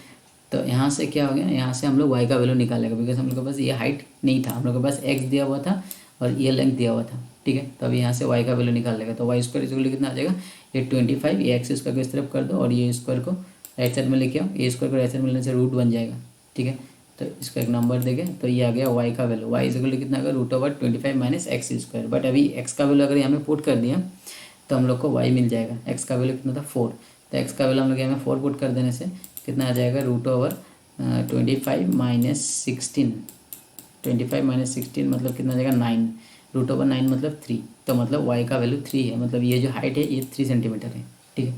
तो यहाँ से क्या हो गया, यहाँ से हम लोग y का वैल्यू निकालेगा, बिकॉज हम लोग के पास ये हाइट नहीं था, हम लोग के पास x दिया हुआ था और ये लेंथ दिया हुआ था। ठीक है, तो अभी यहाँ से y का वैल्यू निकाल लेगा, तो y² इज इक्वल टू कितना आ जाएगा, ये 25, ये x² को इस तरफ कर दो और ये स्क्वायर को राइट साइड में लेके आओ, ये स्क्वायर को राइट साइड में लेने से रूट बन जाएगा। ठीक है, तो इसका एक नंबर देंगे तो ये आ गया y का value, y is equal to कितना आएगा √25 माइनस x²। बट अभी x का वैल्यू अगर यहाँ में पुट कर दिया तो हम लोग को y मिल जाएगा। x का वैल्यू कितना था 4, तो x का वैल्यू हम लोग यहाँ में 4 पुट कर देने से कितना आ जाएगा √25 माइनस 16, 25 माइनस 16 मतलब कितना आ जाएगा 9, √9 मतलब 3, तो मतलब y का वैल्यू 3 है, मतलब ये जो हाइट है ये 3 सेंटीमीटर है। ठीक है,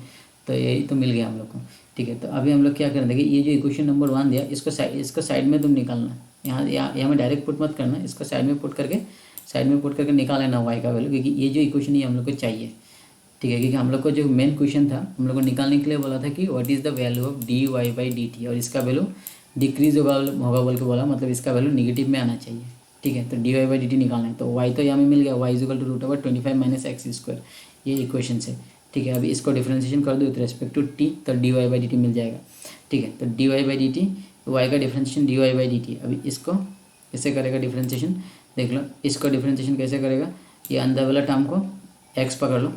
तो यही तो मिल गया हम लोग को। ठीक है, तो अभी हम लोग क्या करें, देखिए ये जो इक्वेशन नंबर 1 दिया इसको साइड में तुम निकालना, यहाँ में डायरेक्ट पुट मत करना, इसको साइड में पुट करके निकाल लेना y का वैल्यू, क्योंकि ये जो इक्वेशन ये हम लोग को चाहिए। ठीक है, क्योंकि हम लोग को जो मेन क्वेश्चन था हम लोग को निकालने के लिए बोला था कि what is the value of dy/dt, और इसका वैल्यू डिक्रीज होगा बोल के बोला, मतलब इसका वैल्यू निगेटिव में आना चाहिए। ठीक है, तो dy/dt निकालना है, तो y तो यहाँ में मिल गया, y is equal to √25 minus x², ये इक्वेशन है। ठीक है, अभी इसको डिफ्रेंशिएशन कर दो विथ रेस्पेक्ट टू t, तो dy/dt मिल जाएगा। ठीक है, तो dy/dt y का डिफ्रेंशिएशन dy/dt, अभी इसको कैसे करेगा डिफ्रेंशिएशन, देख लो इसको डिफ्रेंशिएशन कैसे करेगा, ये अंदर वाला टर्म को x पकड़ लो,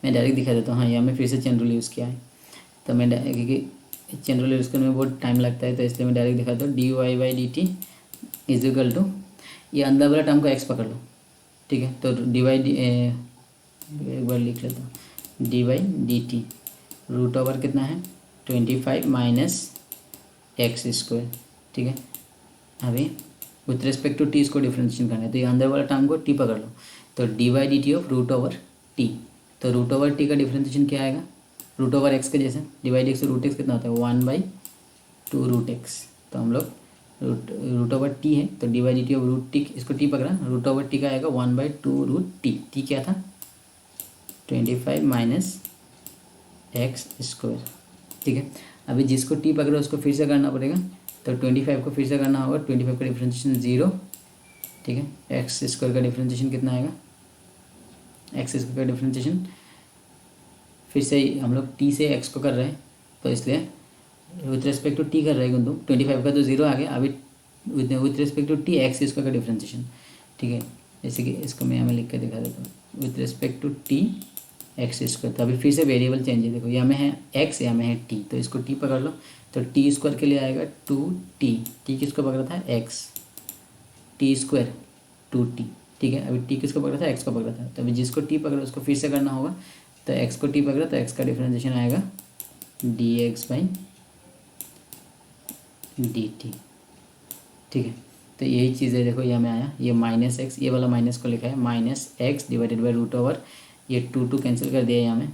मैं डायरेक्ट दिखा देता हूँ। हाँ, यहाँ में फिर से चेन रूल यूज़ किया है, तो मैं क्योंकि चेन रूल यूज़ करने में बहुत टाइम लगता है, तो इसलिए मैं डायरेक्ट दिखाता हूँ। dy/dt इज इक्वल टू, ये अंदर वाला टर्म को x पकड़ लो। ठीक है, तो एक बार लिख लेता हूँ, dy/dt √ कितना है 25 माइनस x²। ठीक है, अभी विथ रिस्पेक्ट टू t इसको डिफ्रेंशिएशन करना है, तो ये अंदर वाला टर्म को t पकड़ लो, तो D by D T of root over t, तो रूट ओवर टी का डिफ्रेंशिएशन क्या आएगा, रूट ओवर एक्स के जैसे, d by D x root x कितना होता है 1/2 रूट एक्स, तो हम लोग रूट ओवर टी है तो D by D T of root t, इसको टी पकड़ा, रूट ओवर टी का आएगा 1/2 रूट टी, टी क्या था 25 माइनस एक्स स्क्वायर, ठीक है। अभी जिसको टी पकड़ा उसको फिर से करना पड़ेगा, तो 25 को फिर से करना होगा, 25 का डिफ्रेंशिएशन 0, ठीक है। एक्स स्क्वायर का डिफ्रेंशिएशन कितना आएगा, एक्स स्क्वायर का डिफ्रेंशिएशन फिर से हम लोग टी से एक्स को कर रहे हैं तो इसलिए विथ रेस्पेक्ट टू टी कर रहे हैं, तो 25 का तो 0 आ गया, अभी with respect to t x square का डिफ्रेंशिएशन, ठीक है। जैसे कि इसको मैं यहाँ में लिख कर दिखा देता हूँ, with respect to t x square, तो अभी फिर से वेरिएबल चेंज है, देखो यहाँ में है एक्स, यहाँ में है टी, तो इसको टी पकड़ लो, तो टी स्क्वायर के लिए आएगा 2t, टी किसको पकड़ा था एक्स, टी स्क्वायर 2t, ठीक है। अभी टी किसको पकड़ा था एक्स को पकड़ा था, तो अभी जिसको टी पकड़ा उसको फिर से करना होगा, तो एक्स को टी पकड़ा तो एक्स का डिफ्रेंशिएशन आएगा D x by D T, ठीक है। तो यही चीज़ है, देखो यहाँ में आया ये माइनस एक्स, ये वाला माइनस को लिखा है minus x divided by root over, ये 2 कैंसिल कर दिया यहाँ में,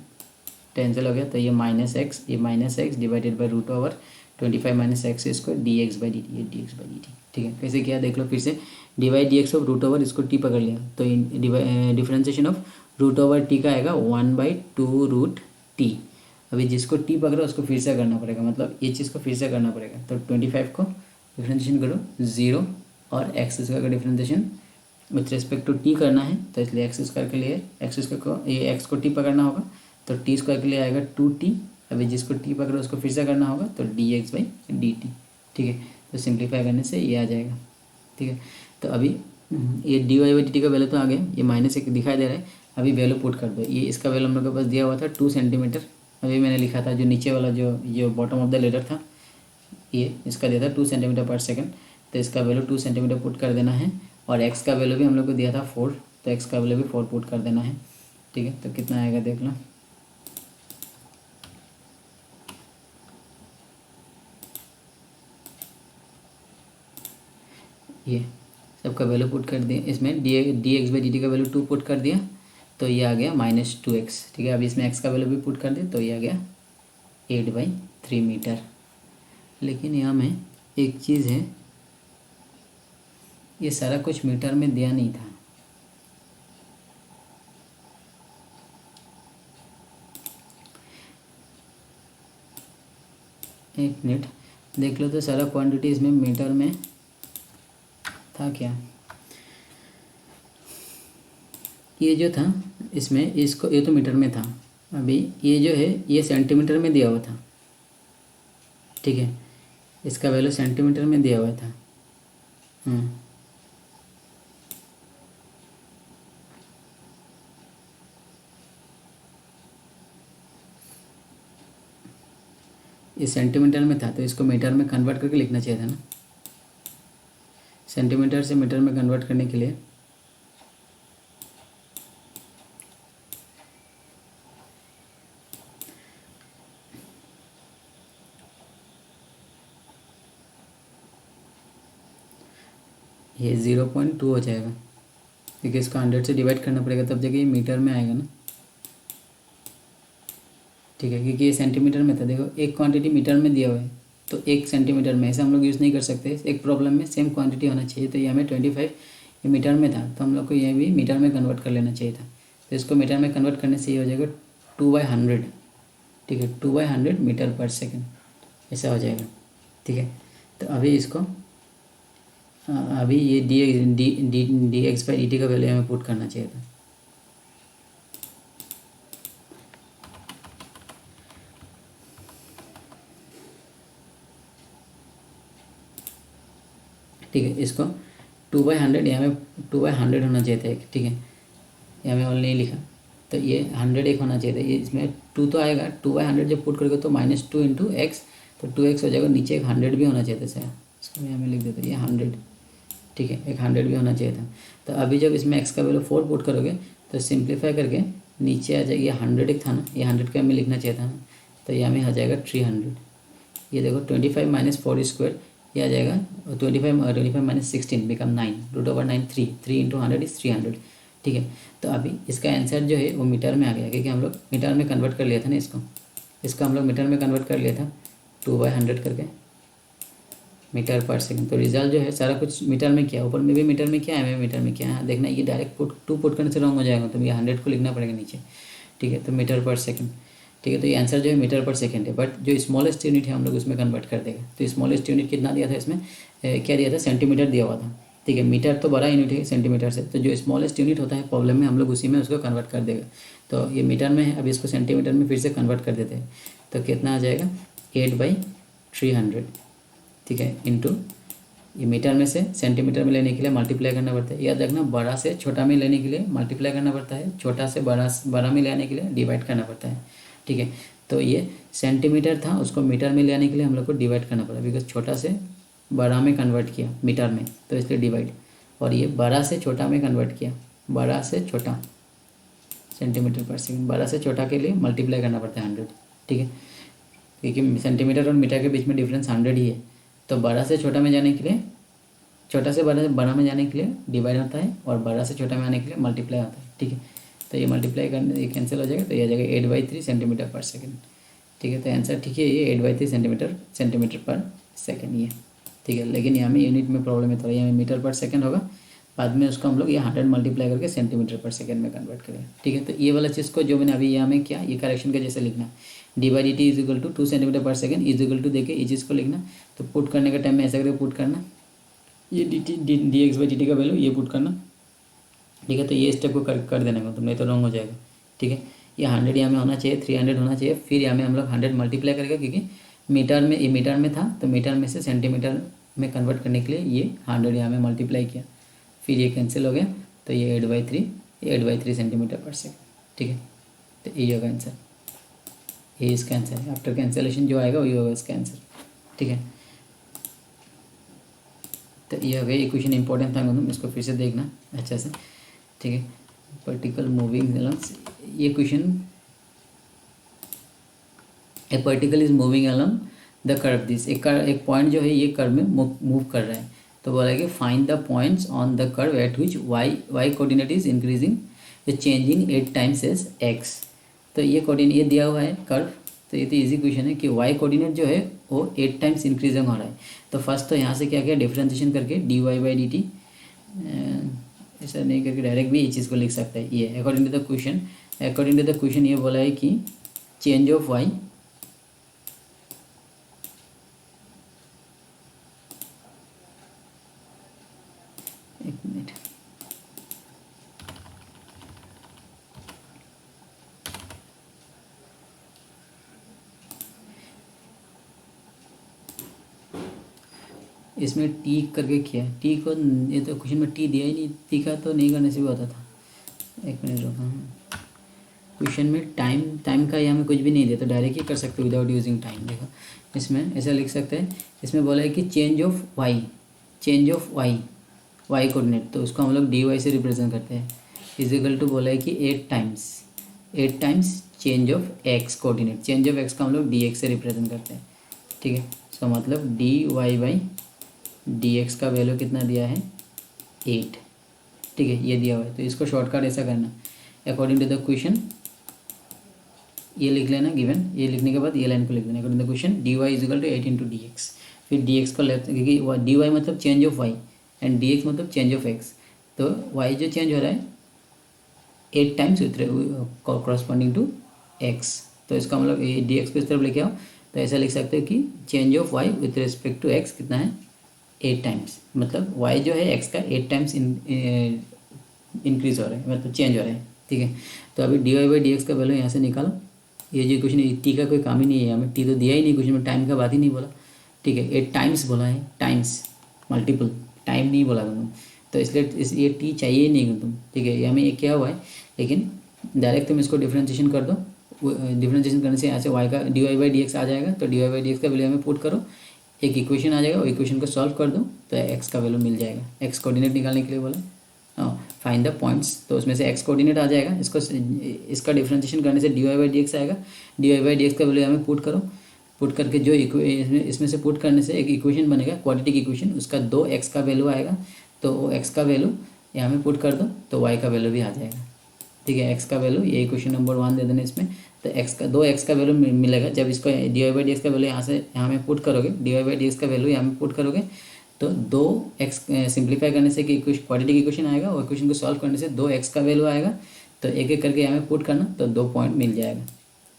कैंसिल हो गया, तो ये minus x divided by root over 25 minus X square D x by D T, ये D x by D T, ठीक है। कैसे किया देख लो फिर से, divide D X of root over, इसको टी पकड़ लिया, तो differentiation of root over T का आएगा 1/2 रूट टी, अभी जिसको टी पकड़ा उसको फिर से करना पड़ेगा, मतलब ये चीज़ को फिर से करना पड़ेगा, तो 25 को डिफ्रेंशिएशन करो 0 और एक्स स्क्वायर का differentiation with respect to t करना है, तो इसलिए एक्स स्क्वायर के लिए एक्स स्क्वायर को ये एक्स को टी पकड़ना होगा, तो टी स्क्वायर के लिए आएगा 2t, अभी जिसको टी पकड़ो उसको फिर से करना होगा, तो D x by D T, ठीक है। तो सिंप्लीफाई करने से ये आ जाएगा, ठीक है। तो अभी ये d y by D T का वैल्यू तो आ गया, ये माइनस एक दिखाई दे रहा है, अभी वैल्यू पुट कर दो, ये इसका वैल्यू हम लोग के पास दिया हुआ था 2 सेंटीमीटर, अभी मैंने लिखा था जो नीचे वाला जो बॉटम ऑफ द लेटर था ये इसका दिया था 2 सेंटीमीटर पर सेकेंड, तो इसका वैल्यू 2 सेंटीमीटर पुट कर देना है, और एक्स का वैल्यू भी हम लोग को दिया था 4, तो एक्स का वैल्यू भी 4 पुट कर देना है, ठीक है। तो कितना आएगा देख लो, ये सबका वैल्यू पुट कर दिए, इसमें D x by D T का वैल्यू 2 पुट कर दिया, तो ये आ गया -2x, ठीक है। अभी इसमें एक्स का वैल्यू भी पुट कर दिया, तो ये आ गया 8/3 मीटर। लेकिन यहाँ में एक चीज़ है, ये सारा कुछ मीटर में दिया नहीं था, एक मिनट देख लो, तो सारा क्वांटिटी इसमें मीटर में था क्या, ये जो था इसमें इसको, ये तो मीटर में था, अभी ये जो है ये सेंटीमीटर में दिया हुआ था, ठीक है। इसका वैल्यू सेंटीमीटर में दिया हुआ था, ये सेंटीमीटर में था, तो इसको मीटर में कन्वर्ट करके लिखना चाहिए था ना, सेंटीमीटर से मीटर में कन्वर्ट करने के लिए ये 0.2 हो जाएगा, क्योंकि इसको 100 से डिवाइड करना पड़ेगा, तब जाके ये मीटर में आएगा ना, ठीक है। क्योंकि ये सेंटीमीटर में था, देखो एक क्वांटिटी मीटर में दिया हुआ है, तो 1 सेंटीमीटर में ऐसे हम लोग यूज़ नहीं कर सकते, एक प्रॉब्लम में सेम क्वांटिटी होना चाहिए, तो ये हमें 25 ये मीटर में था, तो हम लोग को ये भी मीटर में कन्वर्ट कर लेना चाहिए था, तो इसको मीटर में कन्वर्ट करने से ये हो जाएगा 2/100, ठीक है, 2/100 मीटर पर सेकेंड ऐसा हो जाएगा, ठीक है। तो अभी इसको अभी ये D x by D T का वैल्यू हमें पुट करना चाहिए था, ठीक है। इसको 2/100 यहाँ में 2/100 होना चाहिए था एक, ठीक है, यहाँ में ऑल नहीं लिखा, तो ये 100 एक होना चाहिए था, ये इसमें 2 तो आएगा, 2/100 जब पुट करोगे तो -2 इंटू एक्स, तो 2x हो जाएगा, नीचे एक 100 भी होना चाहिए था सर, इसको मैं यहाँ में लिख देता हूँ, ये 100, ठीक है, एक 100 भी होना चाहिए था। तो अभी जब इसमें x का वैल्यू 4 पुट करोगे तो सिंप्लीफाई करके नीचे आ जाएगी, ये 100 एक था ना, ये 100 का हमें लिखना चाहिए था ना, तो ये हमें आ जाएगा 300, ये देखो 25 माइनस 4 स्क्वायर, ये आ जाएगा 25 माइनस 16 बिकम 9, √9 3 इंटू 100 इज 300, ठीक ठीक है। तो अभी इसका आंसर जो है वो मीटर में आ गया, क्योंकि हम लोग मीटर में कन्वर्ट कर लिया था ना इसको हम लोग मीटर में कन्वर्ट कर लिया था 2/100 करके मीटर पर सेकंड। तो रिजल्ट जो है सारा कुछ मीटर में किया, ऊपर में भी मीटर में किया है, मीटर में किया है। देखना ये डायरेक्ट पुट करने से रॉन्ग हो जाएगा, तो ये 100 को लिखना पड़ेगा नीचे, ठीक है। तो मीटर पर सेकंड, ठीक है। तो ये आंसर जो है मीटर पर सेकंड है, बट जो स्मॉलेस्ट यूनिट है हम लोग उसमें कन्वर्ट कर देगा। तो स्मॉलेस्ट यूनिट कितना दिया था इसमें, क्या दिया था, सेंटीमीटर दिया हुआ था, ठीक है। मीटर तो बड़ा यूनिट है सेंटीमीटर से, तो जो स्मॉलेस्ट यूनिट होता है प्रॉब्लम में हम लोग उसी में उसको कन्वर्ट कर देगा। तो ये मीटर में है, अब इसको सेंटीमीटर में फिर से कन्वर्ट कर देते हैं। तो कितना आ जाएगा 8/300, ठीक है, इंटू ये मीटर में से सेंटीमीटर में लेने के लिए मल्टीप्लाई करना पड़ता है। याद रखना बड़ा से छोटा में लेने के लिए मल्टीप्लाई करना पड़ता है, छोटा से बड़ा में लेने के लिए डिवाइड करना पड़ता है, ठीक है। तो ये सेंटीमीटर था, उसको मीटर में ले आने के लिए हम लोग को डिवाइड करना पड़ा, बिकॉज छोटा से बड़ा में कन्वर्ट किया मीटर में, तो इसलिए डिवाइड। और ये बड़ा से छोटा में कन्वर्ट किया, बड़ा से छोटा सेंटीमीटर पर सेकंड, बड़ा से छोटा के लिए मल्टीप्लाई करना पड़ता है 100, ठीक है, क्योंकि सेंटीमीटर और मीटर के बीच में डिफरेंस 100 ही है। तो बड़ा से छोटा में जाने के लिए, छोटा से बड़ा में जाने के लिए डिवाइड होता है, और बड़ा से छोटा में आने के लिए मल्टीप्लाई होता है, ठीक है। तो ये मल्टीप्लाई करने ये कैंसिल हो जाएगा, तो ये आ जाएगा 8/3 सेंटीमीटर पर सेकंड, ठीक है। तो आंसर ठीक है, ये 8/3 सेंटीमीटर पर सेकंड ये, ठीक है। लेकिन यहाँ में यूनिट में प्रॉब्लम है थोड़ा, यहाँ में मीटर पर सेकंड होगा, बाद में उसको हम लोग ये 100 मल्टीप्लाई करके सेंटीमीटर पर सेकंड में कन्वर्ट करेंगे, ठीक है। तो ये वाला चीज़ को जो मैंने अभी यहाँ में किया, ये करेक्शन का जैसे लिखना, dy/dt is equal to 2 centimetre per second is equal to देके इस चीज़ को लिखना। तो पुट करने के टाइम में ऐसा करके पुट करना, ये dx/dt का वैल्यू ये पुट करना, ठीक है। तो ये स्टेप को कर देने को, तो नहीं तो रॉन्ग हो जाएगा, ठीक है। ये 100 यहाँ में होना चाहिए, 300 होना चाहिए, फिर यहाँ में हम लोग 100 मल्टीप्लाई करेगा, क्योंकि मीटर में ये मीटर में था, तो मीटर में से सेंटीमीटर में कन्वर्ट करने के लिए ये 100 यहाँ में मल्टीप्लाई किया, फिर ये कैंसिल हो गया। तो ये 8/3 सेंटीमीटर पर सेकंड, ठीक है। तो ये होगा आंसर, ये इसका आंसर है। आफ्टर कैंसिलेशन जो आएगा वही होगा इसका आंसर, ठीक है। तो ये हो गया, ये क्वेश्चन इंपॉर्टेंट था, इसको फिर से देखना अच्छा से, ठीक है। पर्टिकल मूविंग अलॉन्ग, ये question, A particle is moving along the curve this, एक पॉइंट जो है ये कर्व में मूव कर रहा है। तो बोला कि find the points on the curve at which y coordinate is increasing changing 8 times as x. तो ये कोऑर्डिनेट ये दिया हुआ है कर्व, तो ये तो इजी क्वेश्चन है कि वाई कोऑर्डिनेट जो है वो 8 टाइम्स इंक्रीजिंग हो रहा है। तो फर्स्ट तो यहाँ से क्या किया, डिफरेंशिएशन करके dy/dt, ऐसा नहीं करके डायरेक्ट भी ये चीज़ को लिख सकता है। ये अकॉर्डिंग टू द क्वेश्चन ये बोला है कि चेंज ऑफ वाई, एक मिनट, इसमें टी करके किया, टी को ये तो क्वेश्चन में टी दिया ही नहीं, टी का तो नहीं करने से भी होता था। एक मिनट रुका, क्वेश्चन में टाइम का यहाँ में कुछ भी नहीं दिया, तो डायरेक्ट ही कर सकते हो विदाउट यूजिंग टाइम। देखो इसमें ऐसा लिख सकते हैं, इसमें बोला है कि चेंज ऑफ वाई कोऑर्डिनेट, तो उसको हम लोग dy से रिप्रेजेंट करते हैं, इज इक्वल टू बोला है कि 8 times change of x coordinate, change of x को हम लोग dx से रिप्रेजेंट करते हैं, ठीक है। सो मतलब dy/dx का वैल्यू कितना दिया है 8, ठीक है, ये दिया हुआ है। तो इसको शॉर्टकट ऐसा करना, अकॉर्डिंग टू द क्वेश्चन ये लिख लेना गिवन, ये लिखने के बाद ये लाइन को लिख देना, according to the question dy is equal to 8 into dx, फिर dx को लेते, क्योंकि dy मतलब change of y and dx मतलब चेंज ऑफ x। तो y जो चेंज हो रहा है 8 times with corresponding to x, तो इसका मतलब ये dx को इस तरफ लेके आओ, तो ऐसा लिख सकते हो कि change of y with respect to x कितना है 8 टाइम्स, मतलब y जो है x का 8 टाइम्स इंक्रीज हो रहा है, मतलब चेंज हो रहा है, ठीक है। तो अभी dy/dx का वैल्यू यहाँ से निकालो, ये जो क्वेश्चन टी का कोई काम ही नहीं है, हमें टी तो दिया ही नहीं क्वेश्चन में, टाइम का बात ही नहीं बोला, ठीक है। 8 टाइम्स बोला है, टाइम्स मल्टीपल, टाइम नहीं बोला तुम, तो इसलिए ये टी चाहिए ही नहीं तुम, ठीक है। हमें ये क्या हुआ है, लेकिन डायरेक्ट तुम इसको डिफ्रेंशिएशन कर दो, डिफ्रेंशिएशन करने से यहाँ से y का dy/dx आ जाएगा, तो dy/dx का वैल्यू हमें पुट करो, एक इक्वेशन आ जाएगा, वो इक्वेशन को सॉल्व कर दो, तो x का वैल्यू मिल जाएगा। x कोऑर्डिनेट निकालने के लिए बोला फाइंड द पॉइंट्स, तो उसमें से x कोऑर्डिनेट आ जाएगा, इसका डिफरेंशिएशन करने से dy/dx आएगा, dy/dx का वैल्यू हमें पुट करो, पुट करके जो इसमें से पुट करने से एक इक्वेशन बनेगा, क्वाड्रेटिक इक्वेशन, उसका 2x का वैल्यू आएगा, तो x का वैल्यू यहाँ में पुट कर दो तो y का वैल्यू भी आ जाएगा, ठीक है। x का वैल्यू, ये क्वेश्चन नंबर 1 दे देना इसमें, तो दो एक्स का वैल्यू मिलेगा। जब इसको dy/dx का वैल्यू यहाँ में पुट करोगे, dy/dx का वैल्यू यहाँ में पुट करोगे तो 2x सिंप्लीफाई करने से कि कुछ क्वाड्रेटिक इक्वेशन आएगा और क्वेश्चन को सॉल्व करने से 2x का वैल्यू आएगा। तो एक एक करके यहाँ में पुट करना तो 2 पॉइंट मिल जाएगा,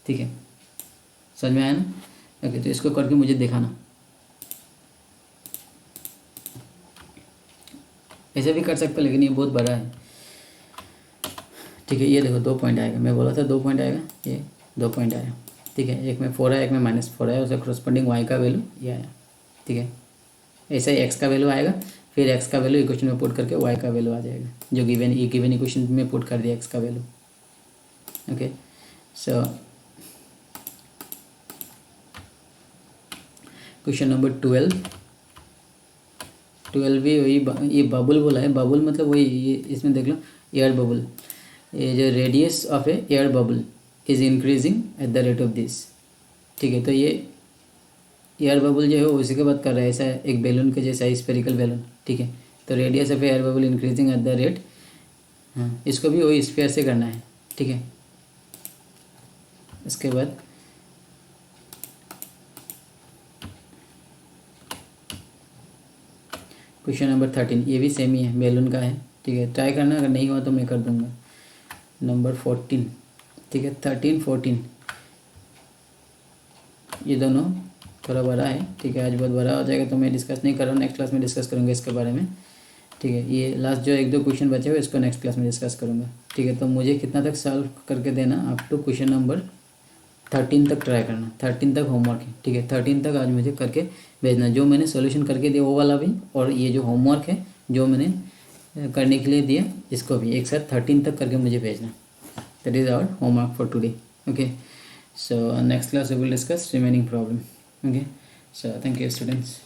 ठीक है। समझ में आया ना? ओके, तो इसको करके मुझे दिखाना। ऐसे भी कर सकते हो लेकिन ये बहुत बड़ा है, ठीक है। ये देखो 2 पॉइंट आएगा, मैं बोला था 2 पॉइंट आएगा, ये 2 पॉइंट आया, ठीक है। एक में 4 है, एक में -4 है, उसका करस्पॉन्डिंग y का वैल्यू ये आया, ठीक है। ऐसे ही x का वैल्यू आएगा, फिर x का वैल्यू इक्वेशन में पुट करके y का वैल्यू आ जाएगा, जो गिवन इक्वेशन में पुट कर दिया x का value. Okay, so question number 12 भी वही, ये बबल बोला है। बबल मतलब वही, ये इसमें देख लो एयर बबल, ये जो radius of A air bubble is increasing at the rate of this, ठीक है। तो ये एयर बबल जो है उसी के बात कर रहा है, ऐसा एक बैलून के जैसा स्फेरिकल बैलून, ठीक है। तो radius of air bubble increasing at the rate, हाँ, इसको भी वही स्फीयर से करना है, ठीक है। इसके बाद क्वेश्चन नंबर 13, ये भी सेम ही है, बैलून का है, ठीक है। ट्राई करना, अगर नहीं हुआ तो मैं कर दूंगा। नंबर 14, ठीक है, 13, 14, ये दोनों थोड़ा बड़ा है, ठीक है। आज बहुत बड़ा हो जाएगा तो मैं डिस्कस नहीं कर रहा हूँ, नेक्स्ट क्लास में डिस्कस करूँगा इसके बारे में, ठीक है। ये लास्ट जो 1-2 क्वेश्चन बचे हुए इसको नेक्स्ट क्लास में डिस्कस करूँगा, ठीक है। तो मुझे कितना तक सॉल्व करके देना, अप टू क्वेश्चन नंबर 13 तक ट्राई करना, 13 तक होमवर्क है, ठीक है। 13 तक आज मुझे करके भेजना, जो मैंने सॉल्यूशन करके दिया वो वाला भी, और ये जो होमवर्क है जो मैंने करने के लिए दिया इसको भी एक साथ 13 तक करके मुझे भेजना। That is our homework for today. Okay, so next class we will discuss remaining problem. Okay, so thank you students.